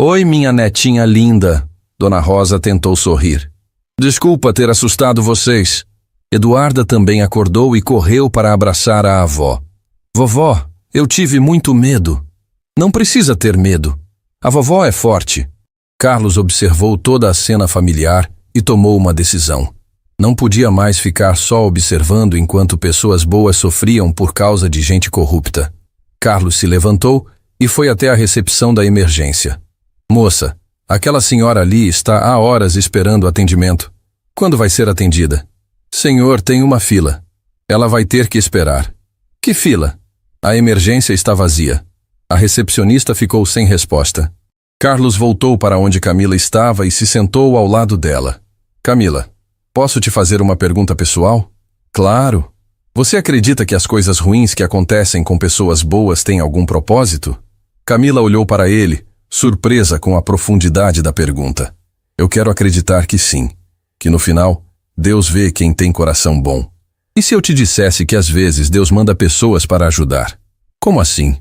Oi, minha netinha linda. Dona Rosa tentou sorrir. Desculpa ter assustado vocês. Eduarda também acordou e correu para abraçar a avó. Vovó, eu tive muito medo. Não precisa ter medo. A vovó é forte. Carlos observou toda a cena familiar e tomou uma decisão. Não podia mais ficar só observando enquanto pessoas boas sofriam por causa de gente corrupta. Carlos se levantou e foi até a recepção da emergência. Moça, aquela senhora ali está há horas esperando atendimento. Quando vai ser atendida? Senhor, tem uma fila. Ela vai ter que esperar. Que fila? A emergência está vazia. A recepcionista ficou sem resposta. Carlos voltou para onde Camila estava e se sentou ao lado dela. Camila, posso te fazer uma pergunta pessoal? Claro. Você acredita que as coisas ruins que acontecem com pessoas boas têm algum propósito? Camila olhou para ele, surpresa com a profundidade da pergunta. Eu quero acreditar que sim. Que no final, Deus vê quem tem coração bom. E se eu te dissesse que às vezes Deus manda pessoas para ajudar? Como assim?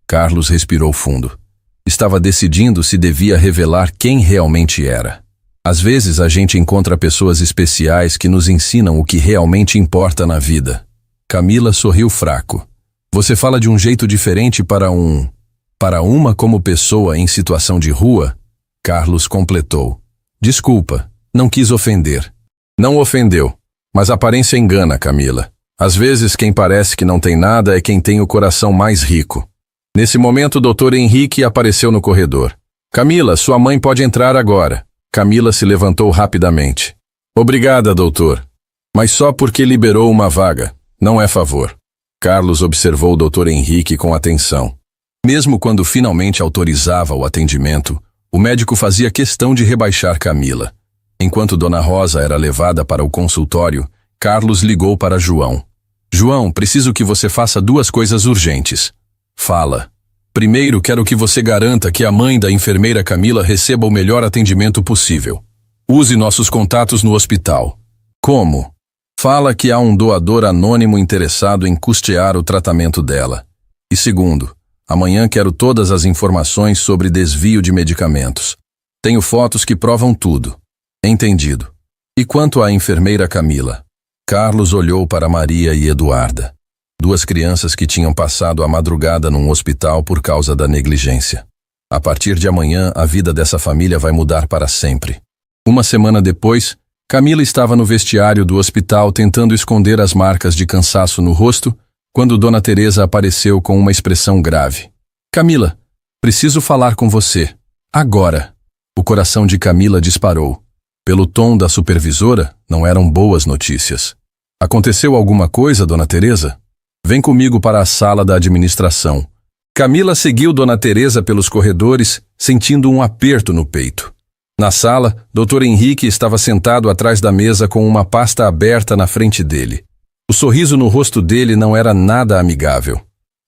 Carlos respirou fundo. Estava decidindo se devia revelar quem realmente era. Às vezes a gente encontra pessoas especiais que nos ensinam o que realmente importa na vida. Camila sorriu fraco. Você fala de um jeito diferente para uma como pessoa em situação de rua? Carlos completou. Desculpa, não quis ofender. Não ofendeu, mas a aparência engana, Camila. Às vezes quem parece que não tem nada é quem tem o coração mais rico. Nesse momento o Dr. Henrique apareceu no corredor. Camila, sua mãe pode entrar agora. Camila se levantou rapidamente. Obrigada, doutor. Mas só porque liberou uma vaga, não é favor. Carlos observou o Dr. Henrique com atenção. Mesmo quando finalmente autorizava o atendimento, o médico fazia questão de rebaixar Camila. Enquanto Dona Rosa era levada para o consultório, Carlos ligou para João. João, preciso que você faça 2 coisas urgentes. Fala. Primeiro, quero que você garanta que a mãe da enfermeira Camila receba o melhor atendimento possível. Use nossos contatos no hospital. Como? Fala que há um doador anônimo interessado em custear o tratamento dela. E segundo, amanhã quero todas as informações sobre desvio de medicamentos. Tenho fotos que provam tudo. Entendido. E quanto à enfermeira Camila? Carlos olhou para Maria e Eduarda. 2 crianças que tinham passado a madrugada num hospital por causa da negligência. A partir de amanhã, a vida dessa família vai mudar para sempre. Uma semana depois, Camila estava no vestiário do hospital tentando esconder as marcas de cansaço no rosto, quando Dona Teresa apareceu com uma expressão grave. Camila, preciso falar com você. Agora. O coração de Camila disparou. Pelo tom da supervisora, não eram boas notícias. Aconteceu alguma coisa, Dona Teresa? Vem comigo para a sala da administração. Camila seguiu Dona Teresa pelos corredores, sentindo um aperto no peito. Na sala, Dr. Henrique estava sentado atrás da mesa com uma pasta aberta na frente dele. O sorriso no rosto dele não era nada amigável.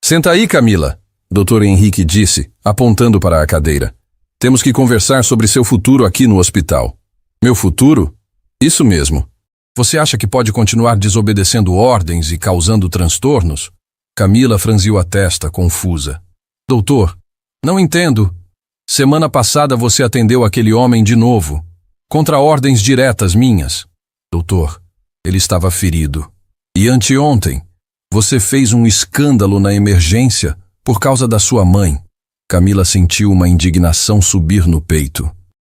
Senta aí, Camila, Dr. Henrique disse, apontando para a cadeira. Temos que conversar sobre seu futuro aqui no hospital. Meu futuro? Isso mesmo. Você acha que pode continuar desobedecendo ordens e causando transtornos? Camila franziu a testa, confusa. Doutor, não entendo. Semana passada você atendeu aquele homem de novo, contra ordens diretas minhas. Doutor, ele estava ferido. E anteontem, você fez um escândalo na emergência por causa da sua mãe. Camila sentiu uma indignação subir no peito.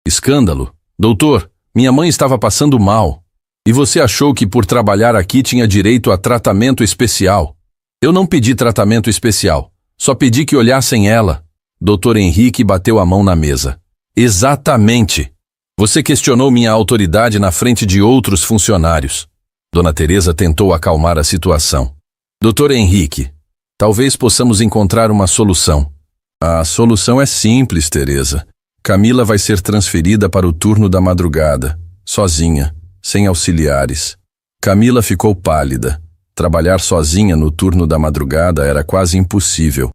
Escândalo? Doutor, minha mãe estava passando mal. E você achou que por trabalhar aqui tinha direito a tratamento especial. Eu não pedi tratamento especial, só pedi que olhassem ela. Dr. Henrique bateu a mão na mesa. Exatamente. Você questionou minha autoridade na frente de outros funcionários. Dona Teresa tentou acalmar a situação. Dr. Henrique, talvez possamos encontrar uma solução. A solução é simples, Teresa. Camila vai ser transferida para o turno da madrugada, sozinha, sem auxiliares. Camila ficou pálida. Trabalhar sozinha no turno da madrugada era quase impossível.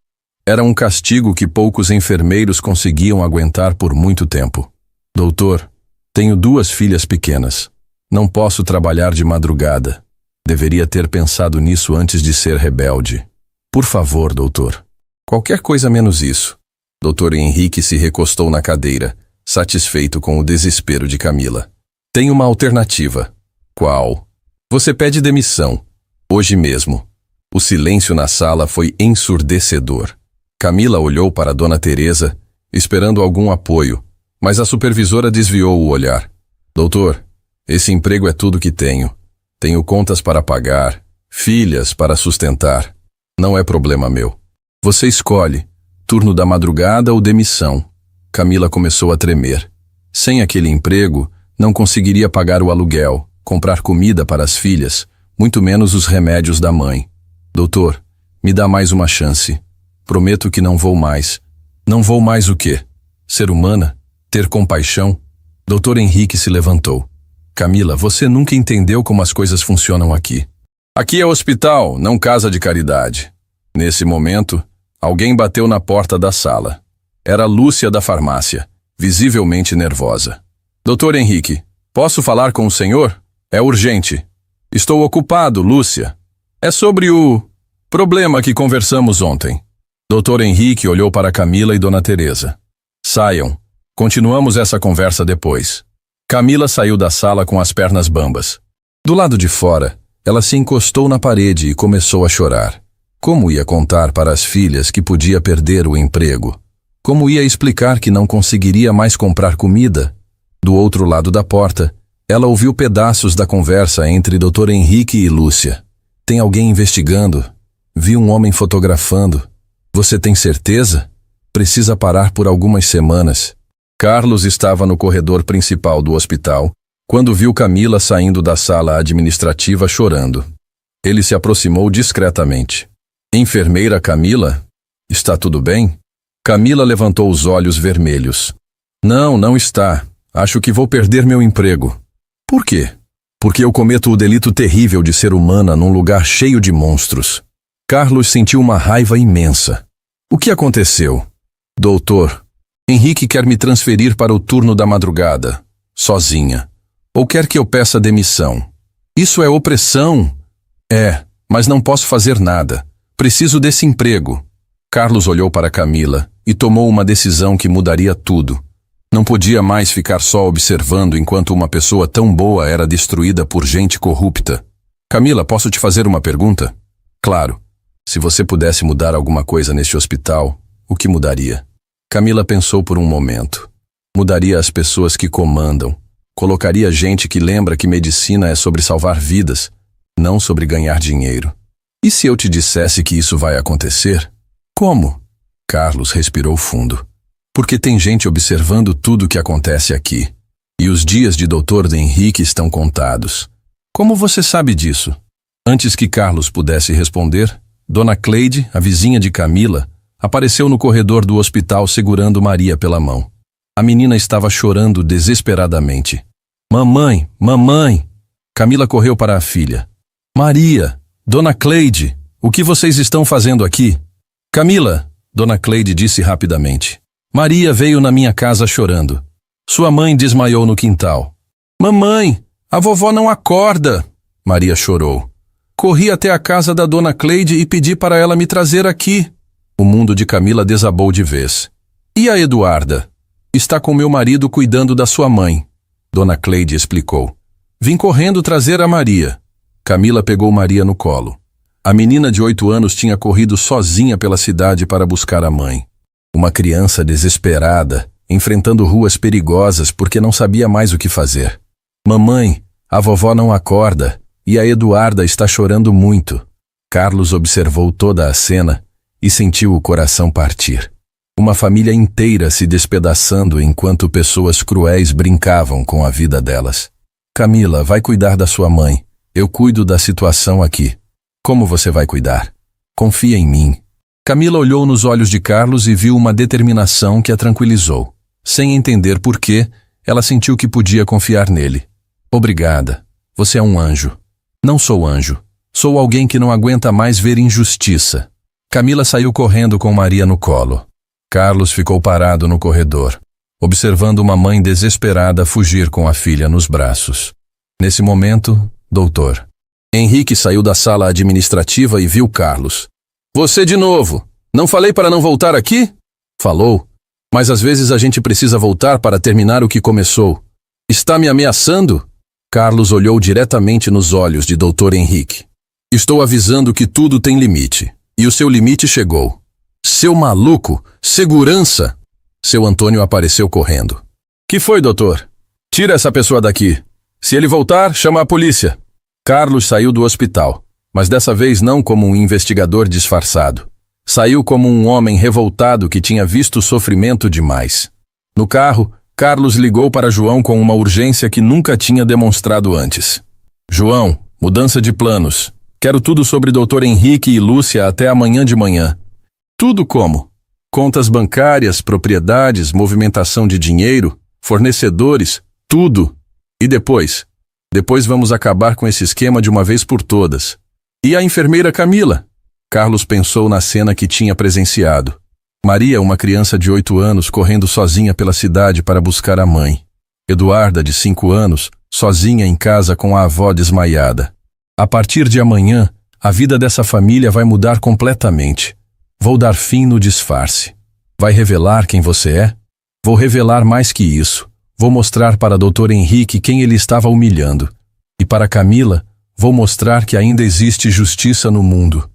Era um castigo que poucos enfermeiros conseguiam aguentar por muito tempo. Doutor, tenho 2 filhas pequenas. Não posso trabalhar de madrugada. Deveria ter pensado nisso antes de ser rebelde. Por favor, doutor. Qualquer coisa menos isso. Dr. Henrique se recostou na cadeira, satisfeito com o desespero de Camila. Tem uma alternativa. Qual? Você pede demissão. Hoje mesmo. O silêncio na sala foi ensurdecedor. Camila olhou para Dona Teresa, esperando algum apoio, mas a supervisora desviou o olhar. Doutor, esse emprego é tudo que tenho. Tenho contas para pagar, filhas para sustentar. Não é problema meu. Você escolhe, turno da madrugada ou demissão. Camila começou a tremer. Sem aquele emprego, não conseguiria pagar o aluguel, comprar comida para as filhas, muito menos os remédios da mãe. Doutor, me dá mais uma chance. Prometo que não vou mais. Não vou mais o quê? Ser humana? Ter compaixão? Dr. Henrique se levantou. Camila, você nunca entendeu como as coisas funcionam aqui. Aqui é hospital, não casa de caridade. Nesse momento, alguém bateu na porta da sala. Era Lúcia da farmácia, visivelmente nervosa. Dr. Henrique, posso falar com o senhor? É urgente. Estou ocupado, Lúcia. É sobre o problema que conversamos ontem. Dr. Henrique olhou para Camila e Dona Teresa. Saiam. Continuamos essa conversa depois. Camila saiu da sala com as pernas bambas. Do lado de fora, ela se encostou na parede e começou a chorar. Como ia contar para as filhas que podia perder o emprego? Como ia explicar que não conseguiria mais comprar comida? Do outro lado da porta, ela ouviu pedaços da conversa entre Dr. Henrique e Lúcia. Tem alguém investigando. Vi um homem fotografando. Você tem certeza? Precisa parar por algumas semanas. Carlos estava no corredor principal do hospital, quando viu Camila saindo da sala administrativa chorando. Ele se aproximou discretamente. Enfermeira Camila? Está tudo bem? Camila levantou os olhos vermelhos. Não, não está. Acho que vou perder meu emprego. Por quê? Porque eu cometo o delito terrível de ser humana num lugar cheio de monstros. Carlos sentiu uma raiva imensa. O que aconteceu? Doutor, Henrique quer me transferir para o turno da madrugada, sozinha. Ou quer que eu peça demissão. Isso é opressão. É, mas não posso fazer nada. Preciso desse emprego. Carlos olhou para Camila e tomou uma decisão que mudaria tudo. Não podia mais ficar só observando enquanto uma pessoa tão boa era destruída por gente corrupta. Camila, posso te fazer uma pergunta? Claro. Se você pudesse mudar alguma coisa neste hospital, o que mudaria? Camila pensou por um momento. Mudaria as pessoas que comandam. Colocaria gente que lembra que medicina é sobre salvar vidas, não sobre ganhar dinheiro. E se eu te dissesse que isso vai acontecer? Como? Carlos respirou fundo. Porque tem gente observando tudo o que acontece aqui. E os dias de Dr. Henrique estão contados. Como você sabe disso? Antes que Carlos pudesse responder, Dona Cleide, a vizinha de Camila, apareceu no corredor do hospital segurando Maria pela mão. A menina estava chorando desesperadamente. Mamãe, mamãe! Camila correu para a filha. Maria, Dona Cleide, o que vocês estão fazendo aqui? Camila, Dona Cleide disse rapidamente. Maria veio na minha casa chorando. Sua mãe desmaiou no quintal. Mamãe, a vovó não acorda! Maria chorou. Corri até a casa da Dona Cleide e pedi para ela me trazer aqui. O mundo de Camila desabou de vez. E a Eduarda? Está com meu marido cuidando da sua mãe. Dona Cleide explicou. Vim correndo trazer a Maria. Camila pegou Maria no colo. A menina de 8 anos tinha corrido sozinha pela cidade para buscar a mãe. Uma criança desesperada, enfrentando ruas perigosas porque não sabia mais o que fazer. Mamãe, a vovó não acorda e a Eduarda está chorando muito. Carlos observou toda a cena e sentiu o coração partir. Uma família inteira se despedaçando enquanto pessoas cruéis brincavam com a vida delas. Camila, vai cuidar da sua mãe. Eu cuido da situação aqui. Como você vai cuidar? Confia em mim. Camila olhou nos olhos de Carlos e viu uma determinação que a tranquilizou. Sem entender por quê, ela sentiu que podia confiar nele. Obrigada. Você é um anjo. Não sou anjo. Sou alguém que não aguenta mais ver injustiça. Camila saiu correndo com Maria no colo. Carlos ficou parado no corredor, observando uma mãe desesperada fugir com a filha nos braços. Nesse momento, doutor Henrique saiu da sala administrativa e viu Carlos. Você de novo. Não falei para não voltar aqui? Falou. Mas às vezes a gente precisa voltar para terminar o que começou. Está me ameaçando? Carlos olhou diretamente nos olhos de Dr. Henrique. Estou avisando que tudo tem limite. E o seu limite chegou. Seu maluco! Segurança! Seu Antônio apareceu correndo. Que foi, doutor? Tira essa pessoa daqui. Se ele voltar, chama a polícia. Carlos saiu do hospital, mas dessa vez não como um investigador disfarçado. Saiu como um homem revoltado que tinha visto sofrimento demais. No carro, Carlos ligou para João com uma urgência que nunca tinha demonstrado antes. João, mudança de planos. Quero tudo sobre Dr. Henrique e Lúcia até amanhã de manhã. Tudo como? Contas bancárias, propriedades, movimentação de dinheiro, fornecedores, tudo. E depois? Depois vamos acabar com esse esquema de uma vez por todas. E a enfermeira Camila? Carlos pensou na cena que tinha presenciado. Maria, uma criança de 8 anos, correndo sozinha pela cidade para buscar a mãe. Eduarda, de 5 anos, sozinha em casa com a avó desmaiada. A partir de amanhã, a vida dessa família vai mudar completamente. Vou dar fim no disfarce. Vai revelar quem você é? Vou revelar mais que isso. Vou mostrar para Dr. Henrique quem ele estava humilhando. E para Camila, vou mostrar que ainda existe justiça no mundo.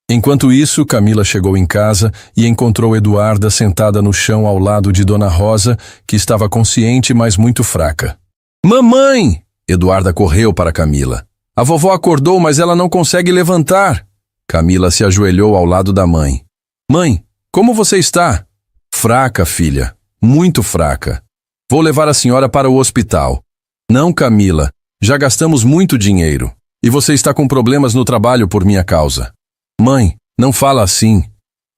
Enquanto isso, Camila chegou em casa e encontrou Eduarda sentada no chão ao lado de Dona Rosa, que estava consciente, mas muito fraca. Mamãe! Eduarda correu para Camila. A vovó acordou, mas ela não consegue levantar. Camila se ajoelhou ao lado da mãe. Mãe, como você está? Fraca, filha. Muito fraca. Vou levar a senhora para o hospital. Não, Camila. Já gastamos muito dinheiro. E você está com problemas no trabalho por minha causa. Mãe, não fala assim.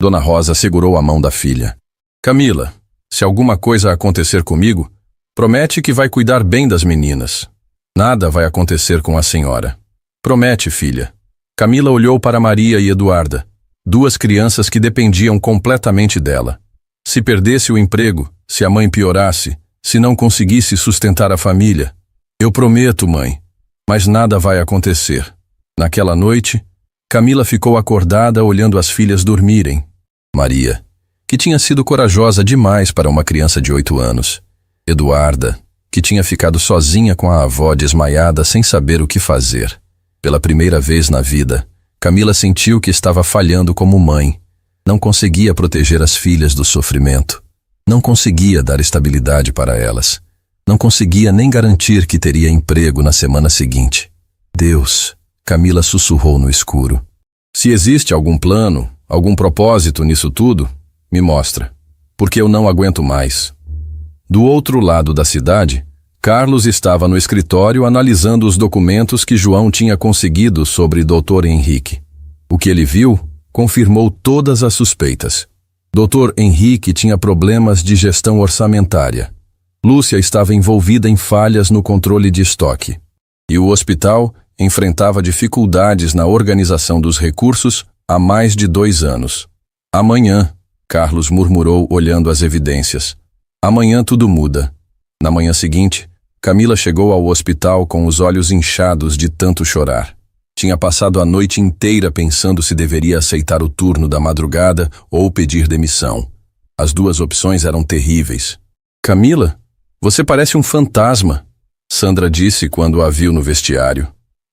Dona Rosa segurou a mão da filha. Camila, se alguma coisa acontecer comigo, promete que vai cuidar bem das meninas. Nada vai acontecer com a senhora. Promete, filha. Camila olhou para Maria e Eduarda, duas crianças que dependiam completamente dela. Se perdesse o emprego, se a mãe piorasse, se não conseguisse sustentar a família. Eu prometo, mãe. Mas nada vai acontecer. Naquela noite, Camila ficou acordada olhando as filhas dormirem. Maria, que tinha sido corajosa demais para uma criança de 8 anos. Eduarda, que tinha ficado sozinha com a avó desmaiada sem saber o que fazer. Pela primeira vez na vida, Camila sentiu que estava falhando como mãe. Não conseguia proteger as filhas do sofrimento. Não conseguia dar estabilidade para elas. Não conseguia nem garantir que teria emprego na semana seguinte. Deus, Camila sussurrou no escuro. Se existe algum plano, algum propósito nisso tudo, me mostra, porque eu não aguento mais. Do outro lado da cidade, Carlos estava no escritório analisando os documentos que João tinha conseguido sobre Dr. Henrique. O que ele viu confirmou todas as suspeitas. Dr. Henrique tinha problemas de gestão orçamentária. Lúcia estava envolvida em falhas no controle de estoque. E o hospital enfrentava dificuldades na organização dos recursos há mais de 2 anos. Amanhã, Carlos murmurou olhando as evidências. Amanhã tudo muda. Na manhã seguinte, Camila chegou ao hospital com os olhos inchados de tanto chorar. Tinha passado a noite inteira pensando se deveria aceitar o turno da madrugada ou pedir demissão. As duas opções eram terríveis. Camila, você parece um fantasma, Sandra disse quando a viu no vestiário.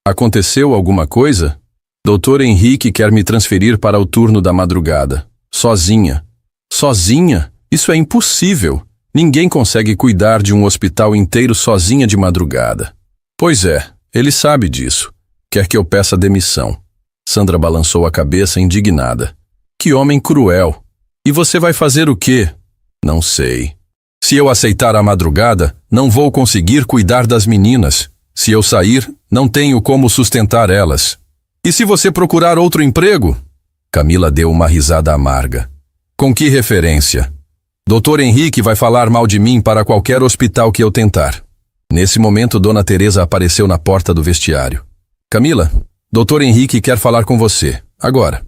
Aconteceu alguma coisa? Dr. Henrique quer me transferir para o turno da madrugada. Sozinha. Sozinha? Isso é impossível. Ninguém consegue cuidar de um hospital inteiro sozinha de madrugada. Pois é, ele sabe disso. Quer que eu peça demissão. Sandra balançou a cabeça indignada. Que homem cruel. E você vai fazer o quê? Não sei. Se eu aceitar a madrugada, não vou conseguir cuidar das meninas. Se eu sair, não tenho como sustentar elas. E se você procurar outro emprego? Camila deu uma risada amarga. Com que referência? Dr. Henrique vai falar mal de mim para qualquer hospital que eu tentar. Nesse momento, Dona Teresa apareceu na porta do vestiário. Camila, Dr. Henrique quer falar com você, agora.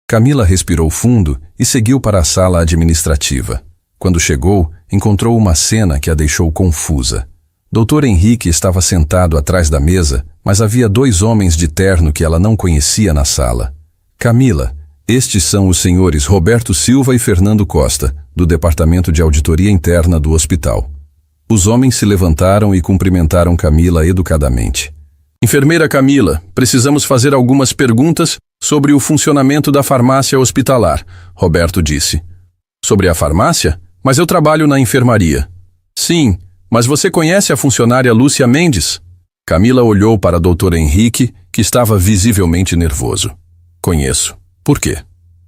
Camila respirou fundo e seguiu para a sala administrativa. Quando chegou, encontrou uma cena que a deixou confusa. Dr. Henrique estava sentado atrás da mesa, mas havia 2 homens de terno que ela não conhecia na sala. Camila, estes são os senhores Roberto Silva e Fernando Costa, do Departamento de Auditoria Interna do hospital. Os homens se levantaram e cumprimentaram Camila educadamente. Enfermeira Camila, precisamos fazer algumas perguntas sobre o funcionamento da farmácia hospitalar, Roberto disse. Sobre a farmácia? Mas eu trabalho na enfermaria. Sim, mas você conhece a funcionária Lúcia Mendes? Camila olhou para Dr. Henrique, que estava visivelmente nervoso. Conheço. Por quê?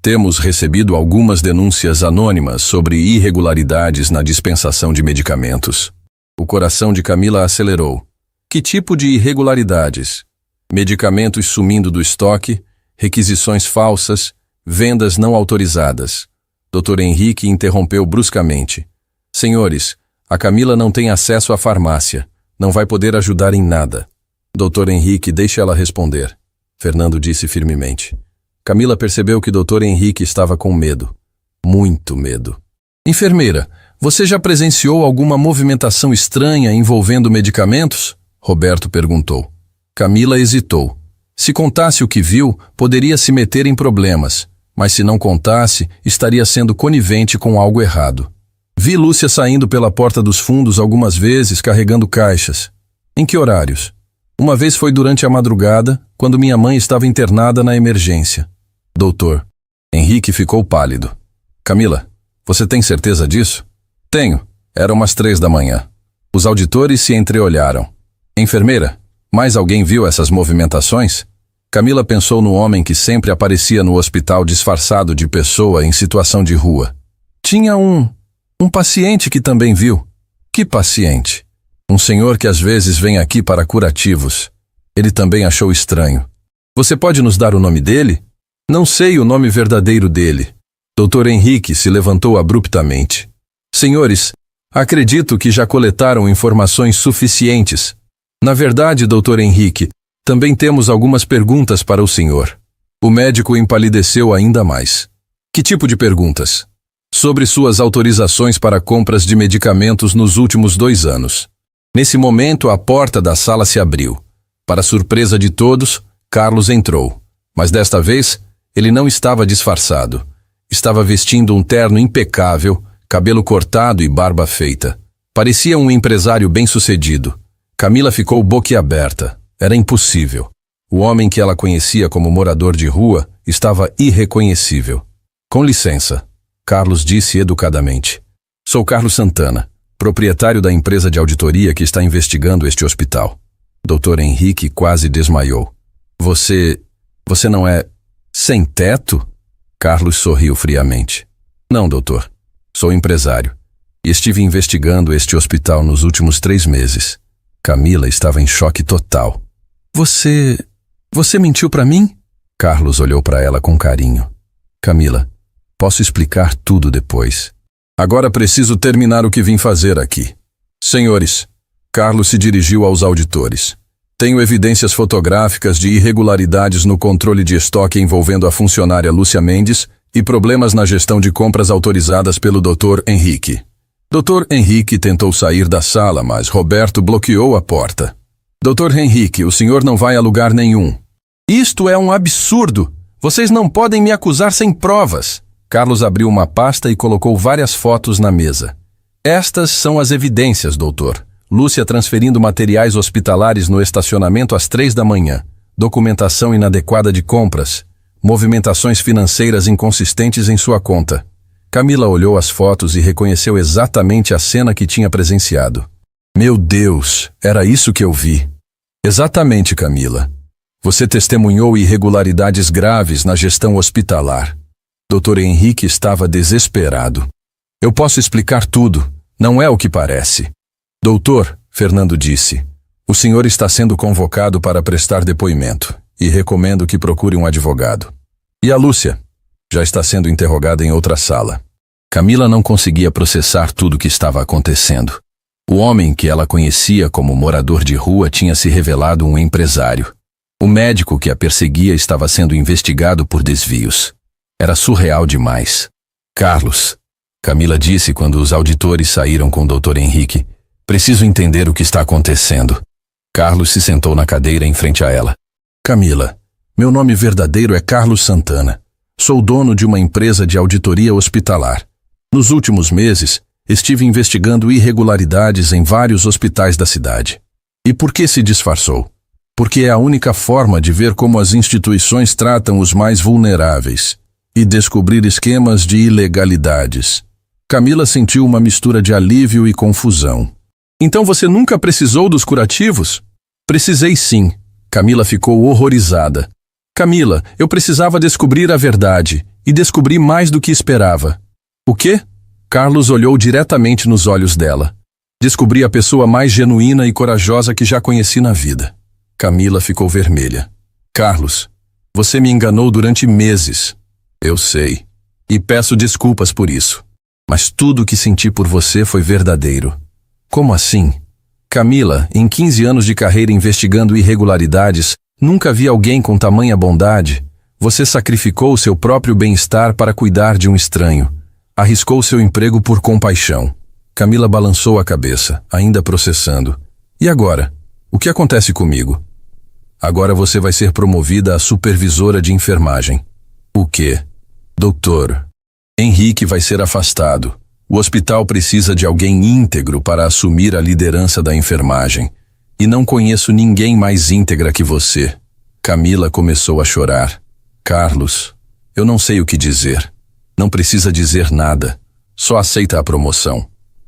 Temos recebido algumas denúncias anônimas sobre irregularidades na dispensação de medicamentos. O coração de Camila acelerou. Que tipo de irregularidades? Medicamentos sumindo do estoque, requisições falsas, vendas não autorizadas. Dr. Henrique interrompeu bruscamente. Senhores, a Camila não tem acesso à farmácia. Não vai poder ajudar em nada. Dr. Henrique, deixe ela responder. Fernando disse firmemente. Camila percebeu que Dr. Henrique estava com medo. Muito medo. Enfermeira, você já presenciou alguma movimentação estranha envolvendo medicamentos? Roberto perguntou. Camila hesitou. Se contasse o que viu, poderia se meter em problemas, mas se não contasse, estaria sendo conivente com algo errado. Vi Lúcia saindo pela porta dos fundos algumas vezes carregando caixas. Em que horários? Uma vez foi durante a madrugada, quando minha mãe estava internada na emergência. Doutor. Henrique ficou pálido. Camila, você tem certeza disso? Tenho. Eram umas 3 da manhã. Os auditores se entreolharam. Enfermeira, mais alguém viu essas movimentações? Camila pensou no homem que sempre aparecia no hospital disfarçado de pessoa em situação de rua. Tinha um paciente que também viu. Que paciente? Um senhor que às vezes vem aqui para curativos. Ele também achou estranho. Você pode nos dar o nome dele? Não sei o nome verdadeiro dele. Dr. Henrique se levantou abruptamente. Senhores, acredito que já coletaram informações suficientes. Na verdade, Dr. Henrique, também temos algumas perguntas para o senhor. O médico empalideceu ainda mais. Que tipo de perguntas? Sobre suas autorizações para compras de medicamentos nos últimos 2 anos. Nesse momento, a porta da sala se abriu. Para surpresa de todos, Carlos entrou. Mas desta vez, ele não estava disfarçado. Estava vestindo um terno impecável, cabelo cortado e barba feita. Parecia um empresário bem-sucedido. Camila ficou boquiaberta. Era impossível. O homem que ela conhecia como morador de rua estava irreconhecível. Com licença, Carlos disse educadamente. Sou Carlos Santana, proprietário da empresa de auditoria que está investigando este hospital. Dr. Henrique quase desmaiou. Você não é sem teto? Carlos sorriu friamente. Não, doutor. Sou empresário. E estive investigando este hospital nos últimos 3 meses. Camila estava em choque total. Você mentiu para mim? Carlos olhou para ela com carinho. Camila, posso explicar tudo depois. Agora preciso terminar o que vim fazer aqui. Senhores, Carlos se dirigiu aos auditores. Tenho evidências fotográficas de irregularidades no controle de estoque envolvendo a funcionária Lúcia Mendes e problemas na gestão de compras autorizadas pelo Dr. Henrique. Dr. Henrique tentou sair da sala, mas Roberto bloqueou a porta. Dr. Henrique, o senhor não vai a lugar nenhum. Isto é um absurdo! Vocês não podem me acusar sem provas! Carlos abriu uma pasta e colocou várias fotos na mesa. Estas são as evidências, doutor. Lúcia transferindo materiais hospitalares no estacionamento às 3 da manhã. Documentação inadequada de compras. Movimentações financeiras inconsistentes em sua conta. Camila olhou as fotos e reconheceu exatamente a cena que tinha presenciado. Meu Deus, era isso que eu vi. Exatamente, Camila. Você testemunhou irregularidades graves na gestão hospitalar. Dr. Henrique estava desesperado. Eu posso explicar tudo, não é o que parece. Doutor, Fernando disse, o senhor está sendo convocado para prestar depoimento e recomendo que procure um advogado. E a Lúcia? Já está sendo interrogada em outra sala. Camila não conseguia processar tudo o que estava acontecendo. O homem que ela conhecia como morador de rua tinha se revelado um empresário. O médico que a perseguia estava sendo investigado por desvios. Era surreal demais. Carlos, Camila disse quando os auditores saíram com o Dr. Henrique, preciso entender o que está acontecendo. Carlos se sentou na cadeira em frente a ela. Camila, meu nome verdadeiro é Carlos Santana. Sou dono de uma empresa de auditoria hospitalar. Nos últimos meses, estive investigando irregularidades em vários hospitais da cidade. E por que se disfarçou? Porque é a única forma de ver como as instituições tratam os mais vulneráveis e descobrir esquemas de ilegalidades. Camila sentiu uma mistura de alívio e confusão. Então você nunca precisou dos curativos? Precisei sim. Camila ficou horrorizada. Camila, eu precisava descobrir a verdade e descobri mais do que esperava. O quê? Carlos olhou diretamente nos olhos dela. Descobri a pessoa mais genuína e corajosa que já conheci na vida. Camila ficou vermelha. Carlos, você me enganou durante meses. Eu sei. E peço desculpas por isso. Mas tudo o que senti por você foi verdadeiro. Como assim? Camila, em 15 anos de carreira investigando irregularidades, nunca vi alguém com tamanha bondade. Você sacrificou seu próprio bem-estar para cuidar de um estranho. Arriscou seu emprego por compaixão. Camila balançou a cabeça, ainda processando. E agora? O que acontece comigo? Agora você vai ser promovida a supervisora de enfermagem. O quê? Doutor, Henrique vai ser afastado. O hospital precisa de alguém íntegro para assumir a liderança da enfermagem. E não conheço ninguém mais íntegra que você. Camila começou a chorar. Carlos, eu não sei o que dizer. Não precisa dizer nada. Só aceita a promoção.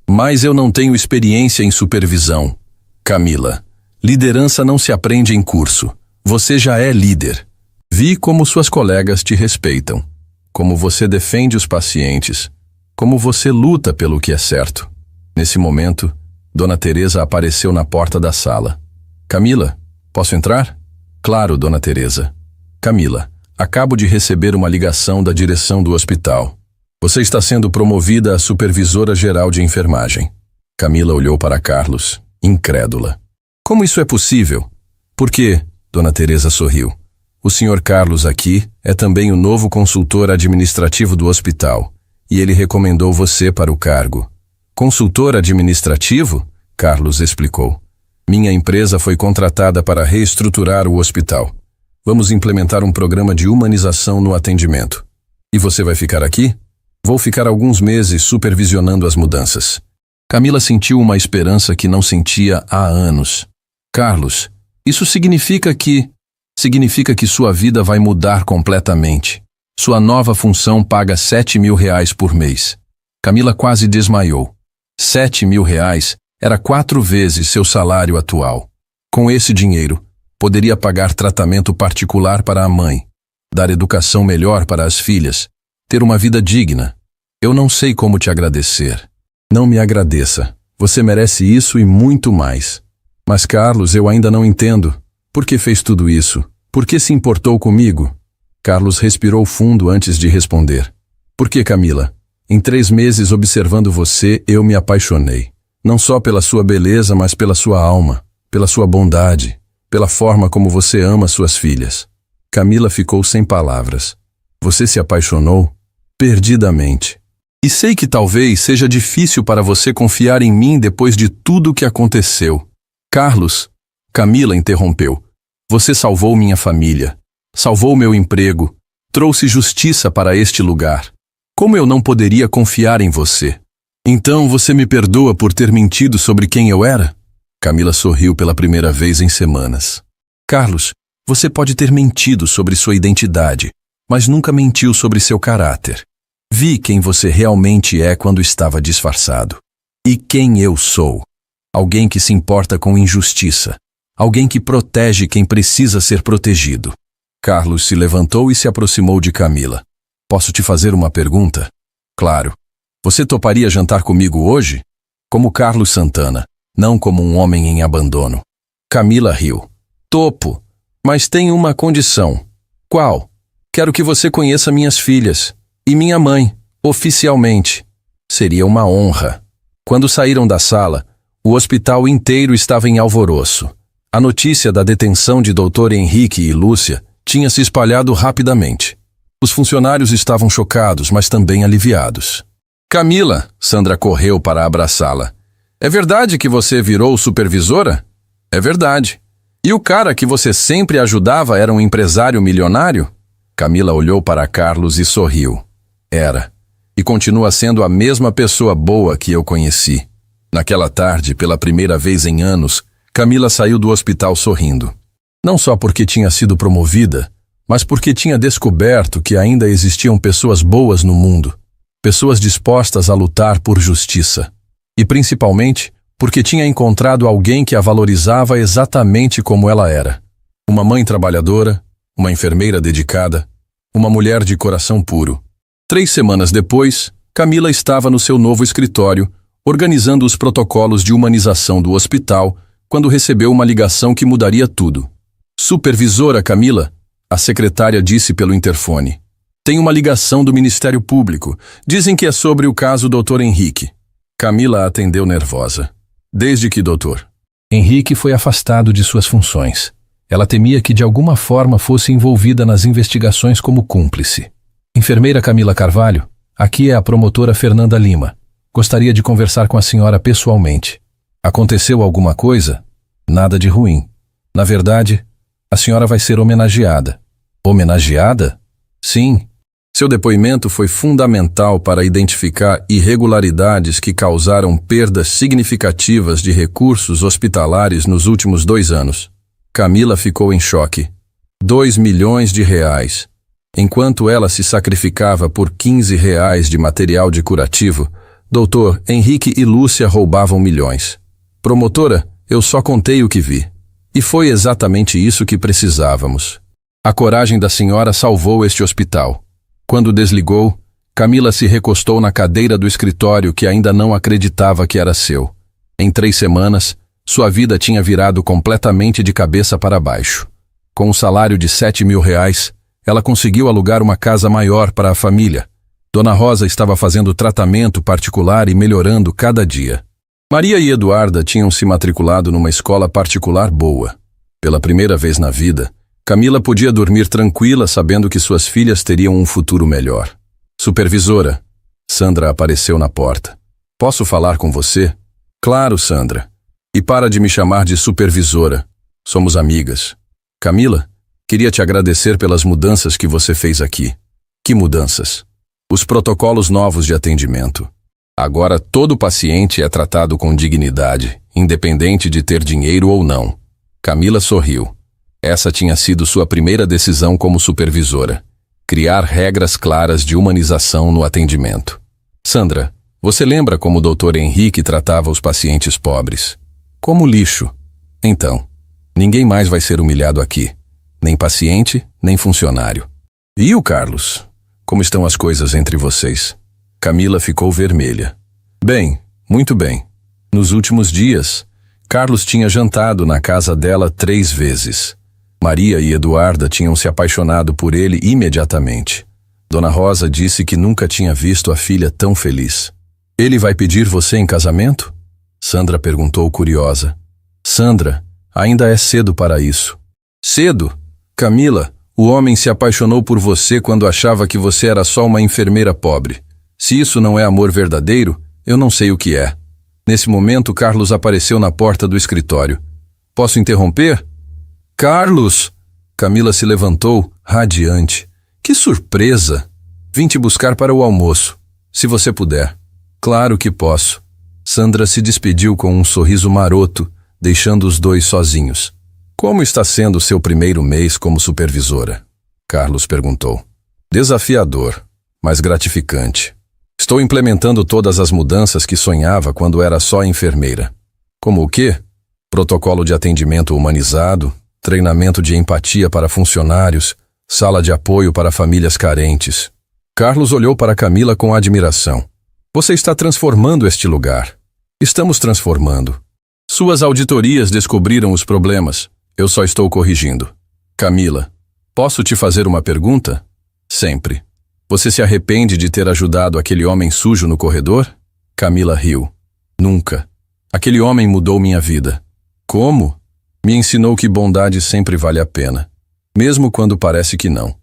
Mas eu não tenho experiência em supervisão. Camila, liderança não se aprende em curso. Você já é líder. Vi como suas colegas te respeitam. Como você defende os pacientes. Como você luta pelo que é certo. Nesse momento, Dona Teresa apareceu na porta da sala. Camila, posso entrar? Claro, Dona Teresa. Camila, acabo de receber uma ligação da direção do hospital. Você está sendo promovida a supervisora geral de enfermagem. Camila olhou para Carlos, incrédula. Como isso é possível? Por quê? Dona Teresa sorriu. O Sr. Carlos aqui é também o novo consultor administrativo do hospital, e ele recomendou você para o cargo. Consultor administrativo? Carlos explicou. Minha empresa foi contratada para reestruturar o hospital. Vamos implementar um programa de humanização no atendimento. E você vai ficar aqui? Vou ficar alguns meses supervisionando as mudanças. Camila sentiu uma esperança que não sentia há anos. Carlos, isso significa que sua vida vai mudar completamente. Sua nova função paga R$7.000 por mês. Camila quase desmaiou. R$7.000 era 4 vezes seu salário atual. Com esse dinheiro, poderia pagar tratamento particular para a mãe, dar educação melhor para as filhas, ter uma vida digna. Eu não sei como te agradecer. Não me agradeça. Você merece isso e muito mais. Mas, Carlos, eu ainda não entendo. Por que fez tudo isso? Por que se importou comigo? Carlos respirou fundo antes de responder. Por que, Camila? Em 3 meses observando você, eu me apaixonei. Não só pela sua beleza, mas pela sua alma, pela sua bondade, pela forma como você ama suas filhas. Camila ficou sem palavras. Você se apaixonou? Perdidamente. E sei que talvez seja difícil para você confiar em mim depois de tudo o que aconteceu. Carlos, Camila interrompeu. Você salvou minha família, salvou meu emprego, trouxe justiça para este lugar. Como eu não poderia confiar em você? Então você me perdoa por ter mentido sobre quem eu era? Camila sorriu pela primeira vez em semanas. Carlos, você pode ter mentido sobre sua identidade, mas nunca mentiu sobre seu caráter. Vi quem você realmente é quando estava disfarçado. E quem eu sou? Alguém que se importa com injustiça. Alguém que protege quem precisa ser protegido. Carlos se levantou e se aproximou de Camila. Posso te fazer uma pergunta? Claro. Você toparia jantar comigo hoje? Como Carlos Santana, não como um homem em abandono. Camila riu. Topo, mas tem uma condição. Qual? Quero que você conheça minhas filhas e minha mãe, oficialmente. Seria uma honra. Quando saíram da sala, o hospital inteiro estava em alvoroço. A notícia da detenção de Dr. Henrique e Lúcia tinha se espalhado rapidamente. Os funcionários estavam chocados, mas também aliviados. Camila, Sandra correu para abraçá-la. É verdade que você virou supervisora? É verdade. E o cara que você sempre ajudava era um empresário milionário? Camila olhou para Carlos e sorriu. Era. E continua sendo a mesma pessoa boa que eu conheci. Naquela tarde, pela primeira vez em anos, Camila saiu do hospital sorrindo. Não só porque tinha sido promovida, mas porque tinha descoberto que ainda existiam pessoas boas no mundo. Pessoas dispostas a lutar por justiça. E principalmente porque tinha encontrado alguém que a valorizava exatamente como ela era. Uma mãe trabalhadora, uma enfermeira dedicada, uma mulher de coração puro. 3 semanas depois, Camila estava no seu novo escritório, organizando os protocolos de humanização do hospital, quando recebeu uma ligação que mudaria tudo. Supervisora Camila, a secretária disse pelo interfone. Tem uma ligação do Ministério Público. Dizem que é sobre o caso Dr. Henrique. Camila atendeu nervosa. Desde que, doutor? Henrique foi afastado de suas funções. Ela temia que de alguma forma fosse envolvida nas investigações como cúmplice. Enfermeira Camila Carvalho, aqui é a promotora Fernanda Lima. Gostaria de conversar com a senhora pessoalmente. Aconteceu alguma coisa? Nada de ruim. Na verdade, a senhora vai ser homenageada. Homenageada? Sim. Seu depoimento foi fundamental para identificar irregularidades que causaram perdas significativas de recursos hospitalares nos últimos 2 anos. Camila ficou em choque. R$2 milhões. Enquanto ela se sacrificava por R$15 de material de curativo, Dr. Henrique e Lúcia roubavam milhões. Promotora, eu só contei o que vi. E foi exatamente isso que precisávamos. A coragem da senhora salvou este hospital. Quando desligou, Camila se recostou na cadeira do escritório que ainda não acreditava que era seu. Em 3 semanas, sua vida tinha virado completamente de cabeça para baixo. Com um salário de R$7.000, ela conseguiu alugar uma casa maior para a família. Dona Rosa estava fazendo tratamento particular e melhorando cada dia. Maria e Eduarda tinham se matriculado numa escola particular boa. Pela primeira vez na vida, Camila podia dormir tranquila sabendo que suas filhas teriam um futuro melhor. Supervisora, Sandra apareceu na porta. Posso falar com você? Claro, Sandra. E para de me chamar de supervisora. Somos amigas. Camila, queria te agradecer pelas mudanças que você fez aqui. Que mudanças? Os protocolos novos de atendimento. Agora todo paciente é tratado com dignidade, independente de ter dinheiro ou não. Camila sorriu. Essa tinha sido sua primeira decisão como supervisora. Criar regras claras de humanização no atendimento. Sandra, você lembra como o Dr. Henrique tratava os pacientes pobres? Como lixo. Então, ninguém mais vai ser humilhado aqui. Nem paciente, nem funcionário. E o Carlos? Como estão as coisas entre vocês? Camila ficou vermelha. Bem, muito bem. Nos últimos dias, Carlos tinha jantado na casa dela 3 vezes. Maria e Eduarda tinham se apaixonado por ele imediatamente. Dona Rosa disse que nunca tinha visto a filha tão feliz. Ele vai pedir você em casamento? Sandra perguntou curiosa. Sandra, ainda é cedo para isso. Cedo? Camila, o homem se apaixonou por você quando achava que você era só uma enfermeira pobre. Se isso não é amor verdadeiro, eu não sei o que é. Nesse momento, Carlos apareceu na porta do escritório. Posso interromper? Carlos! Camila se levantou, radiante. Que surpresa! Vim te buscar para o almoço, se você puder. Claro que posso. Sandra se despediu com um sorriso maroto, deixando os dois sozinhos. Como está sendo o seu primeiro mês como supervisora? Carlos perguntou. Desafiador, mas gratificante. Estou implementando todas as mudanças que sonhava quando era só enfermeira. Como o quê? Protocolo de atendimento humanizado, treinamento de empatia para funcionários, sala de apoio para famílias carentes. Carlos olhou para Camila com admiração. Você está transformando este lugar. Estamos transformando. Suas auditorias descobriram os problemas. Eu só estou corrigindo. Camila, posso te fazer uma pergunta? Sempre. Você se arrepende de ter ajudado aquele homem sujo no corredor? Camila riu. Nunca. Aquele homem mudou minha vida. Como? Me ensinou que bondade sempre vale a pena, mesmo quando parece que não.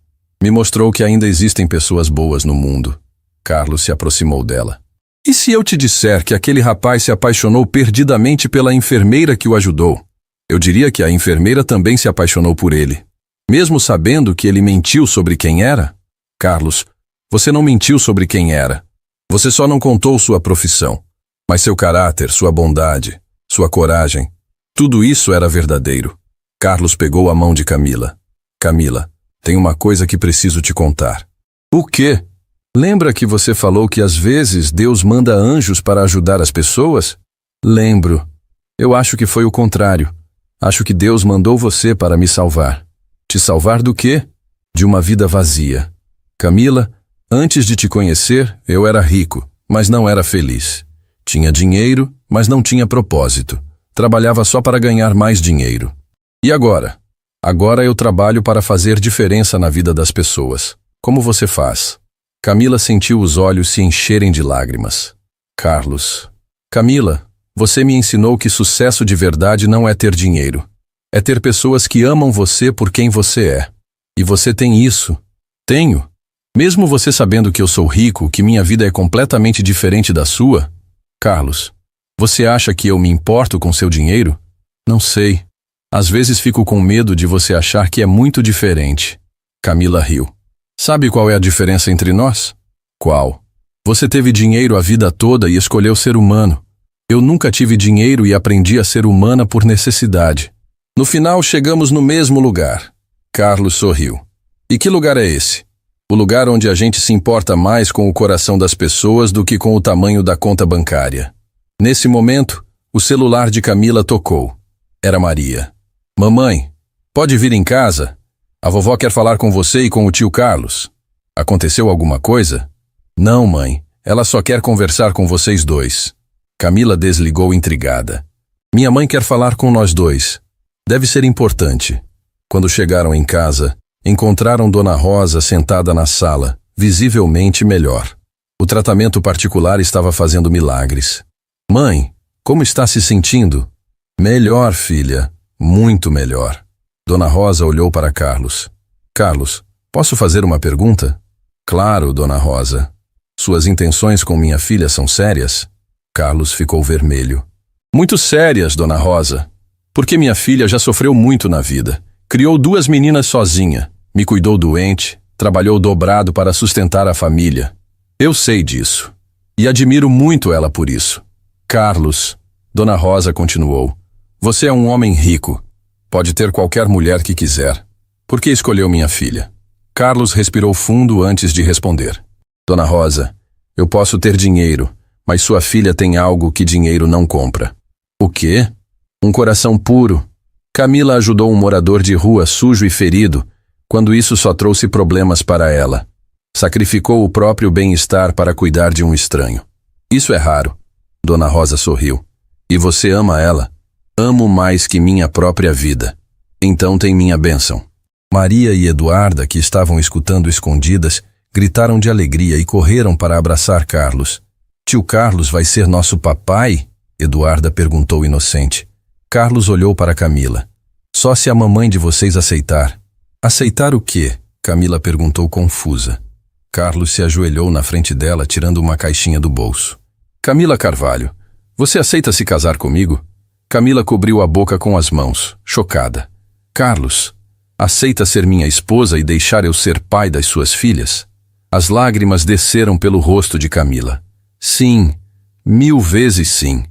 Me mostrou que ainda existem pessoas boas no mundo. Carlos se aproximou dela. E se eu te disser que aquele rapaz se apaixonou perdidamente pela enfermeira que o ajudou? Eu diria que a enfermeira também se apaixonou por ele, mesmo sabendo que ele mentiu sobre quem era? Carlos, você não mentiu sobre quem era. Você só não contou sua profissão. Mas seu caráter, sua bondade, sua coragem, tudo isso era verdadeiro. Carlos pegou a mão de Camila. Camila, tem uma coisa que preciso te contar. O quê? Lembra que você falou que às vezes Deus manda anjos para ajudar as pessoas? Lembro. Eu acho que foi o contrário. Acho que Deus mandou você para me salvar. Te salvar do quê? De uma vida vazia. Camila, antes de te conhecer, eu era rico, mas não era feliz. Tinha dinheiro, mas não tinha propósito. Trabalhava só para ganhar mais dinheiro. E agora? Agora eu trabalho para fazer diferença na vida das pessoas. Como você faz? Camila sentiu os olhos se encherem de lágrimas. Carlos. Camila, você me ensinou que sucesso de verdade não é ter dinheiro. É ter pessoas que amam você por quem você é. E você tem isso. Tenho. Mesmo você sabendo que eu sou rico, que minha vida é completamente diferente da sua? Carlos, você acha que eu me importo com seu dinheiro? Não sei. Às vezes fico com medo de você achar que é muito diferente. Camila riu. Sabe qual é a diferença entre nós? Qual? Você teve dinheiro a vida toda e escolheu ser humano. Eu nunca tive dinheiro e aprendi a ser humana por necessidade. No final, chegamos no mesmo lugar. Carlos sorriu. E que lugar é esse? O lugar onde a gente se importa mais com o coração das pessoas do que com o tamanho da conta bancária. Nesse momento, o celular de Camila tocou. Era Maria. Mamãe, pode vir em casa? A vovó quer falar com você e com o tio Carlos. Aconteceu alguma coisa? Não, mãe. Ela só quer conversar com vocês dois. Camila desligou intrigada. Minha mãe quer falar com nós dois. Deve ser importante. Quando chegaram em casa, encontraram Dona Rosa sentada na sala, visivelmente melhor. O tratamento particular estava fazendo milagres. Mãe, Como está se sentindo? Melhor, filha. Muito melhor. Dona Rosa olhou para Carlos. Carlos, posso fazer uma pergunta? Claro, Dona Rosa. Suas intenções com minha filha são sérias? Carlos ficou vermelho. Muito sérias, Dona Rosa. Porque minha filha já sofreu muito na vida. Criou 2 meninas sozinha. Me cuidou doente. Trabalhou dobrado para sustentar a família. Eu sei disso. E admiro muito ela por isso. Carlos, Dona Rosa continuou. Você é um homem rico. Pode ter qualquer mulher que quiser. Por que escolheu minha filha? Carlos respirou fundo antes de responder. Dona Rosa, eu posso ter dinheiro, mas sua filha tem algo que dinheiro não compra. O quê? Um coração puro. Camila ajudou um morador de rua sujo e ferido, quando isso só trouxe problemas para ela. Sacrificou o próprio bem-estar para cuidar de um estranho. Isso é raro. Dona Rosa sorriu. E você ama ela? Amo mais que minha própria vida. Então tem minha bênção. Maria e Eduarda, que estavam escutando escondidas, gritaram de alegria e correram para abraçar Carlos. Tio Carlos vai ser nosso papai? Eduarda perguntou inocente. Carlos olhou para Camila. Só se a mamãe de vocês aceitar. Aceitar o quê? Camila perguntou confusa. Carlos se ajoelhou na frente dela, tirando uma caixinha do bolso. Camila Carvalho, você aceita se casar comigo? Camila cobriu a boca com as mãos, chocada. Carlos, aceita ser minha esposa e deixar eu ser pai das suas filhas? As lágrimas desceram pelo rosto de Camila. Sim, 1000 vezes sim.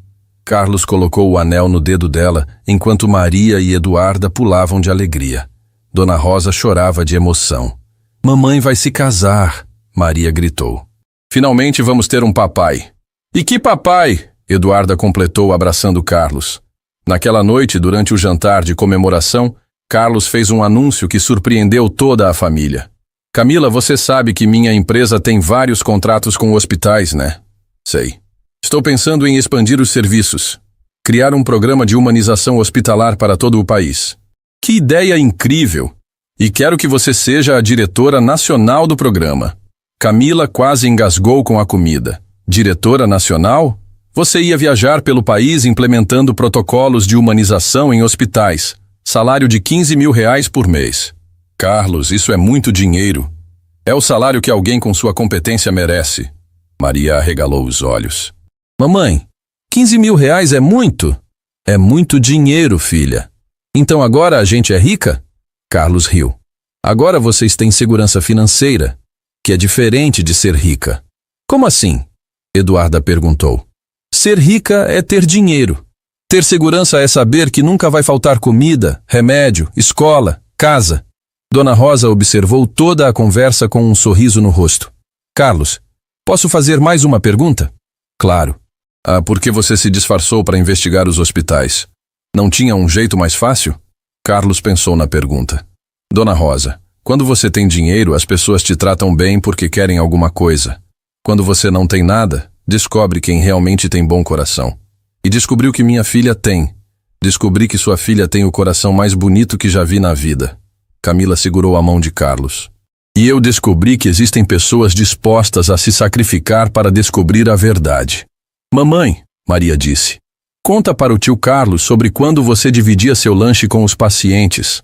Carlos colocou o anel no dedo dela, enquanto Maria e Eduarda pulavam de alegria. Dona Rosa chorava de emoção. Mamãe vai se casar, Maria gritou. Finalmente vamos ter um papai. E que papai? Eduarda completou abraçando Carlos. Naquela noite, durante o jantar de comemoração, Carlos fez um anúncio que surpreendeu toda a família. Camila, você sabe que minha empresa tem vários contratos com hospitais, né? Sei. Estou pensando em expandir os serviços. Criar um programa de humanização hospitalar para todo o país. Que ideia incrível! E quero que você seja a diretora nacional do programa. Camila quase engasgou com a comida. Diretora nacional? Você ia viajar pelo país implementando protocolos de humanização em hospitais. Salário de R$ 15.000 por mês. Carlos, isso é muito dinheiro. É o salário que alguém com sua competência merece. Maria arregalou os olhos. Mamãe, R$ 15.000 é muito? É muito dinheiro, filha. Então agora a gente é rica? Carlos riu. Agora vocês têm segurança financeira, que é diferente de ser rica. Como assim? Eduarda perguntou. Ser rica é ter dinheiro. Ter segurança é saber que nunca vai faltar comida, remédio, escola, casa. Dona Rosa observou toda a conversa com um sorriso no rosto. Carlos, posso fazer mais uma pergunta? Claro. Por que você se disfarçou para investigar os hospitais? Não tinha um jeito mais fácil? Carlos pensou na pergunta. Dona Rosa, quando você tem dinheiro, as pessoas te tratam bem porque querem alguma coisa. Quando você não tem nada, descobre quem realmente tem bom coração. E descobriu que minha filha tem. Descobri que sua filha tem o coração mais bonito que já vi na vida. Camila segurou a mão de Carlos. E eu descobri que existem pessoas dispostas a se sacrificar para descobrir a verdade. Mamãe, Maria disse, conta para o tio Carlos sobre quando você dividia seu lanche com os pacientes.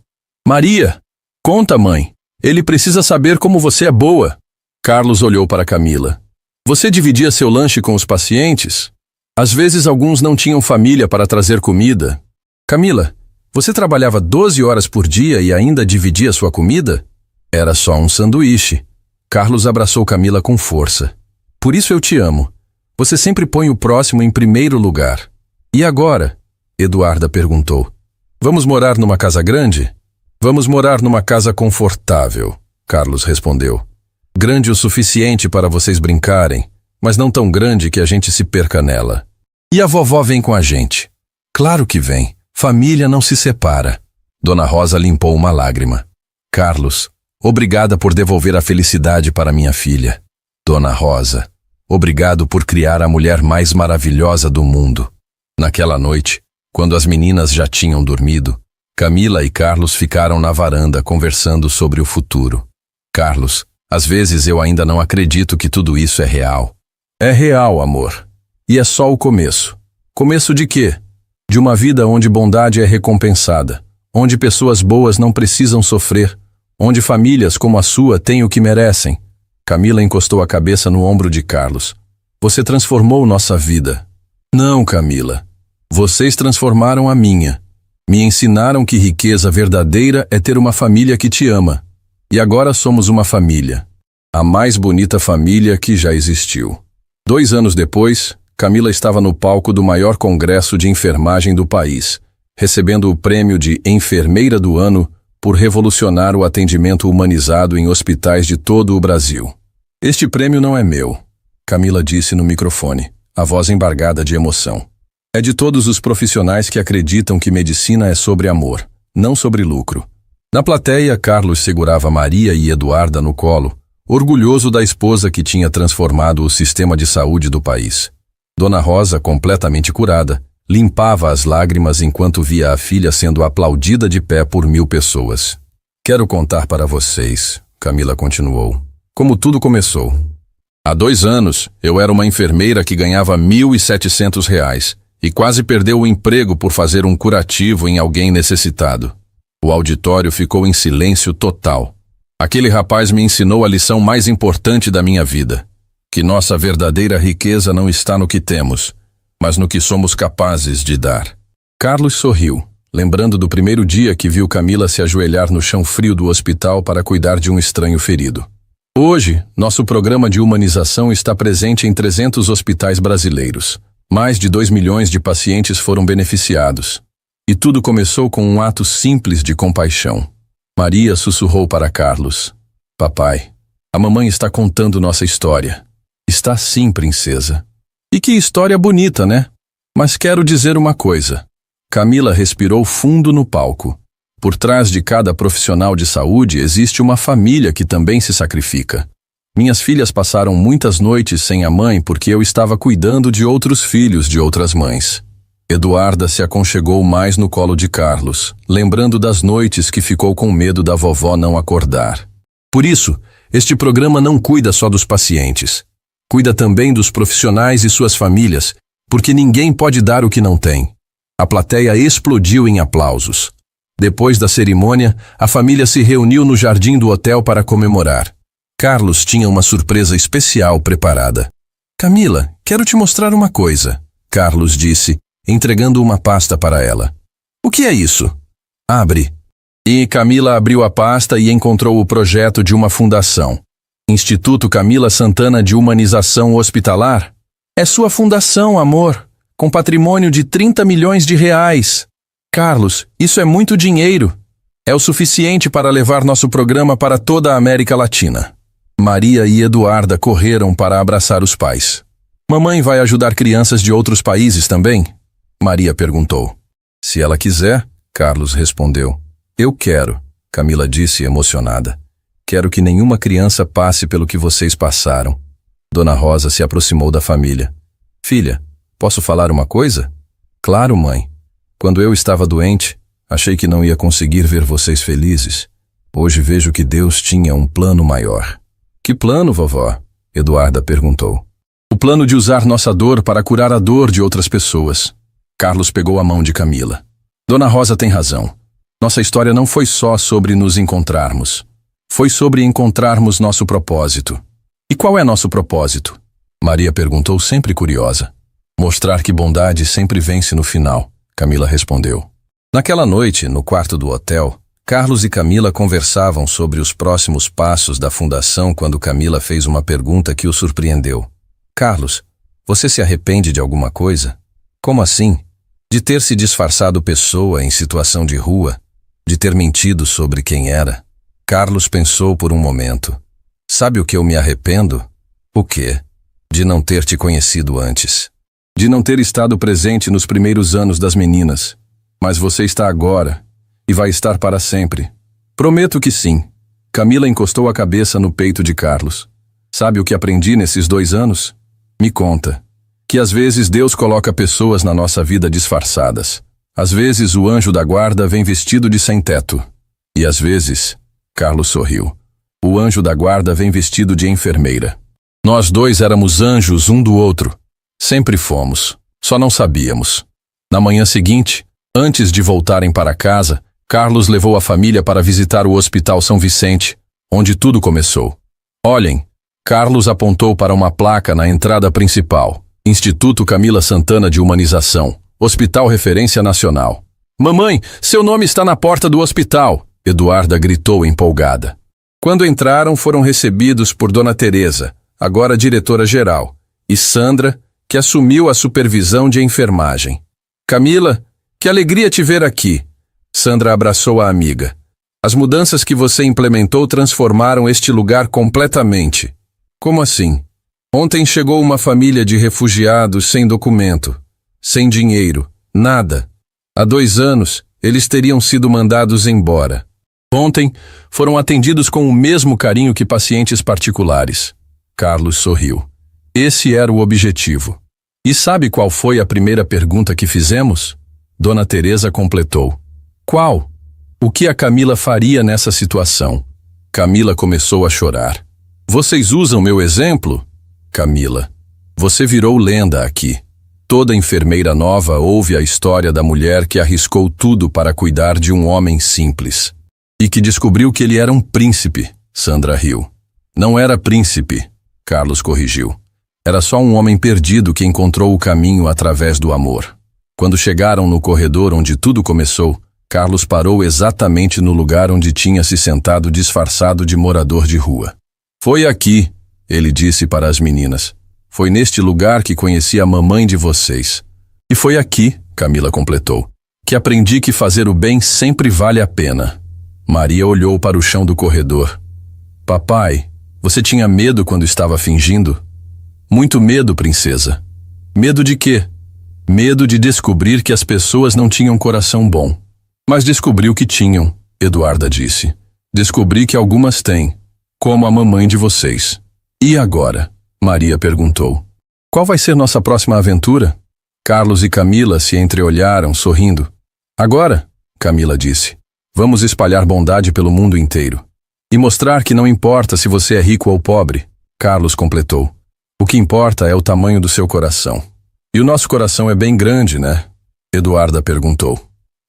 Maria, conta, mãe. Ele precisa saber como você é boa. Carlos olhou para Camila. Você dividia seu lanche com os pacientes? Às vezes alguns não tinham família para trazer comida. Camila, você trabalhava 12 horas por dia e ainda dividia sua comida? Era só um sanduíche. Carlos abraçou Camila com força. Por isso eu te amo. Você sempre põe o próximo em primeiro lugar. E agora? Eduarda perguntou. Vamos morar numa casa grande? Vamos morar numa casa confortável, Carlos respondeu. Grande o suficiente para vocês brincarem, mas não tão grande que a gente se perca nela. E a vovó vem com a gente? Claro que vem. Família não se separa. Dona Rosa limpou uma lágrima. Carlos, obrigada por devolver a felicidade para minha filha. Dona Rosa, obrigado por criar a mulher mais maravilhosa do mundo. Naquela noite, quando as meninas já tinham dormido, Camila e Carlos ficaram na varanda conversando sobre o futuro. Carlos, às vezes eu ainda não acredito que tudo isso é real. É real, amor. E é só o começo. Começo de quê? De uma vida onde bondade é recompensada, onde pessoas boas não precisam sofrer, onde famílias como a sua têm o que merecem. Camila encostou a cabeça no ombro de Carlos. Você transformou nossa vida. Não, Camila. Vocês transformaram a minha. Me ensinaram que riqueza verdadeira é ter uma família que te ama. E agora somos uma família. A mais bonita família que já existiu. 2 anos depois, Camila estava no palco do maior congresso de enfermagem do país, recebendo o prêmio de Enfermeira do Ano por revolucionar o atendimento humanizado em hospitais de todo o Brasil. Este prêmio não é meu, Camila disse no microfone, a voz embargada de emoção. É de todos os profissionais que acreditam que medicina é sobre amor, não sobre lucro. Na plateia, Carlos segurava Maria e Eduarda no colo, orgulhoso da esposa que tinha transformado o sistema de saúde do país. Dona Rosa, completamente curada, limpava as lágrimas enquanto via a filha sendo aplaudida de pé por 1000 pessoas. Quero contar para vocês, Camila continuou, como tudo começou. Há 2 anos, eu era uma enfermeira que ganhava R$ 1.700 e quase perdeu o emprego por fazer um curativo em alguém necessitado. O auditório ficou em silêncio total. Aquele rapaz me ensinou a lição mais importante da minha vida, que nossa verdadeira riqueza não está no que temos, mas no que somos capazes de dar. Carlos sorriu, lembrando do primeiro dia que viu Camila se ajoelhar no chão frio do hospital para cuidar de um estranho ferido. Hoje, nosso programa de humanização está presente em 300 hospitais brasileiros. Mais de 2 milhões de pacientes foram beneficiados. E tudo começou com um ato simples de compaixão. Maria sussurrou para Carlos. Papai, a mamãe está contando nossa história. Está sim, princesa. E que história bonita, né? Mas quero dizer uma coisa. Camila respirou fundo no palco. Por trás de cada profissional de saúde existe uma família que também se sacrifica. Minhas filhas passaram muitas noites sem a mãe porque eu estava cuidando de outros filhos de outras mães. Eduarda se aconchegou mais no colo de Carlos, lembrando das noites que ficou com medo da vovó não acordar. Por isso, este programa não cuida só dos pacientes. Cuida também dos profissionais e suas famílias, porque ninguém pode dar o que não tem. A plateia explodiu em aplausos. Depois da cerimônia, a família se reuniu no jardim do hotel para comemorar. Carlos tinha uma surpresa especial preparada. Camila, quero te mostrar uma coisa, Carlos disse, entregando uma pasta para ela. O que é isso? Abre. E Camila abriu a pasta e encontrou o projeto de uma fundação. Instituto Camila Santana de Humanização Hospitalar? É sua fundação, amor, com patrimônio de R$ 30 milhões. Carlos, isso é muito dinheiro. É o suficiente para levar nosso programa para toda a América Latina. Maria e Eduarda correram para abraçar os pais. Mamãe vai ajudar crianças de outros países também? Maria perguntou. Se ela quiser, Carlos respondeu. Eu quero, Camila disse emocionada. Quero que nenhuma criança passe pelo que vocês passaram. Dona Rosa se aproximou da família. Filha, posso falar uma coisa? Claro, mãe. Quando eu estava doente, achei que não ia conseguir ver vocês felizes. Hoje vejo que Deus tinha um plano maior. Que plano, vovó? Eduarda perguntou. O plano de usar nossa dor para curar a dor de outras pessoas. Carlos pegou a mão de Camila. Dona Rosa tem razão. Nossa história não foi só sobre nos encontrarmos. Foi sobre encontrarmos nosso propósito. E qual é nosso propósito? Maria perguntou, sempre curiosa. Mostrar que bondade sempre vence no final, Camila respondeu. Naquela noite, no quarto do hotel, Carlos e Camila conversavam sobre os próximos passos da fundação quando Camila fez uma pergunta que o surpreendeu. Carlos, você se arrepende de alguma coisa? Como assim? De ter se disfarçado pessoa em situação de rua? De ter mentido sobre quem era? Carlos pensou por um momento. Sabe o que eu me arrependo? O quê? De não ter te conhecido antes. De não ter estado presente nos primeiros anos das meninas. Mas você está agora, e vai estar para sempre. Prometo que sim. Camila encostou a cabeça no peito de Carlos. Sabe o que aprendi nesses 2 anos? Me conta. Que às vezes Deus coloca pessoas na nossa vida disfarçadas. Às vezes o anjo da guarda vem vestido de sem-teto. E às vezes, Carlos sorriu, o anjo da guarda vem vestido de enfermeira. Nós 2 éramos anjos um do outro. Sempre fomos. Só não sabíamos. Na manhã seguinte, antes de voltarem para casa, Carlos levou a família para visitar o Hospital São Vicente, onde tudo começou. Olhem, Carlos apontou para uma placa na entrada principal. Instituto Camila Santana de Humanização, Hospital Referência Nacional. Mamãe, seu nome está na porta do hospital, Eduarda gritou empolgada. Quando entraram, foram recebidos por Dona Teresa, agora diretora-geral, e Sandra, que assumiu a supervisão de enfermagem. Camila, que alegria te ver aqui. Sandra abraçou a amiga. As mudanças que você implementou transformaram este lugar completamente. Como assim? Ontem chegou uma família de refugiados sem documento, sem dinheiro, nada. Há 2 anos, eles teriam sido mandados embora. Ontem, foram atendidos com o mesmo carinho que pacientes particulares. Carlos sorriu. Esse era o objetivo. E sabe qual foi a primeira pergunta que fizemos? Dona Teresa completou. Qual? O que a Camila faria nessa situação? Camila começou a chorar. Vocês usam meu exemplo? Camila, você virou lenda aqui. Toda enfermeira nova ouve a história da mulher que arriscou tudo para cuidar de um homem simples. E que descobriu que ele era um príncipe, Sandra riu. Não era príncipe, Carlos corrigiu. Era só um homem perdido que encontrou o caminho através do amor. Quando chegaram no corredor onde tudo começou, Carlos parou exatamente no lugar onde tinha se sentado disfarçado de morador de rua. Foi aqui, ele disse para as meninas. Foi neste lugar que conheci a mamãe de vocês. E foi aqui, Camila completou, que aprendi que fazer o bem sempre vale a pena. Maria olhou para o chão do corredor. Papai, você tinha medo quando estava fingindo? Muito medo, princesa. Medo de quê? Medo de descobrir que as pessoas não tinham coração bom. Mas descobriu que tinham, Eduarda disse. Descobri que algumas têm, como a mamãe de vocês. E agora? Maria perguntou. Qual vai ser nossa próxima aventura? Carlos e Camila se entreolharam, sorrindo. Agora, Camila disse, vamos espalhar bondade pelo mundo inteiro. E mostrar que não importa se você é rico ou pobre, Carlos completou. O que importa é o tamanho do seu coração. E o nosso coração é bem grande, né? Eduarda perguntou.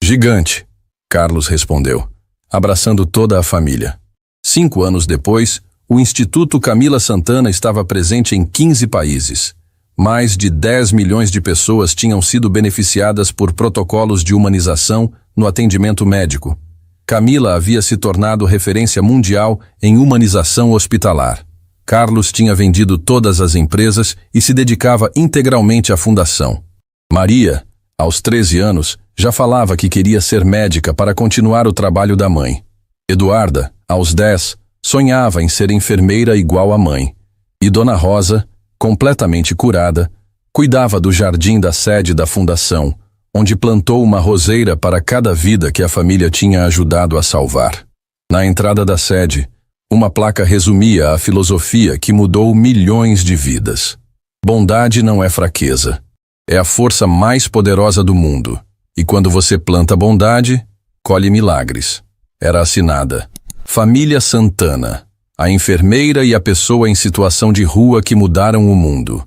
Gigante, Carlos respondeu, abraçando toda a família. 5 anos depois, o Instituto Camila Santana estava presente em 15 países. Mais de 10 milhões de pessoas tinham sido beneficiadas por protocolos de humanização no atendimento médico. Camila havia se tornado referência mundial em humanização hospitalar. Carlos tinha vendido todas as empresas e se dedicava integralmente à fundação. Maria, aos 13 anos, já falava que queria ser médica para continuar o trabalho da mãe. Eduarda, aos 10, sonhava em ser enfermeira igual à mãe. E Dona Rosa, completamente curada, cuidava do jardim da sede da fundação, onde plantou uma roseira para cada vida que a família tinha ajudado a salvar. Na entrada da sede, uma placa resumia a filosofia que mudou milhões de vidas. Bondade não é fraqueza. É a força mais poderosa do mundo. E quando você planta bondade, colhe milagres. Era assinada. Família Santana. A enfermeira e a pessoa em situação de rua que mudaram o mundo.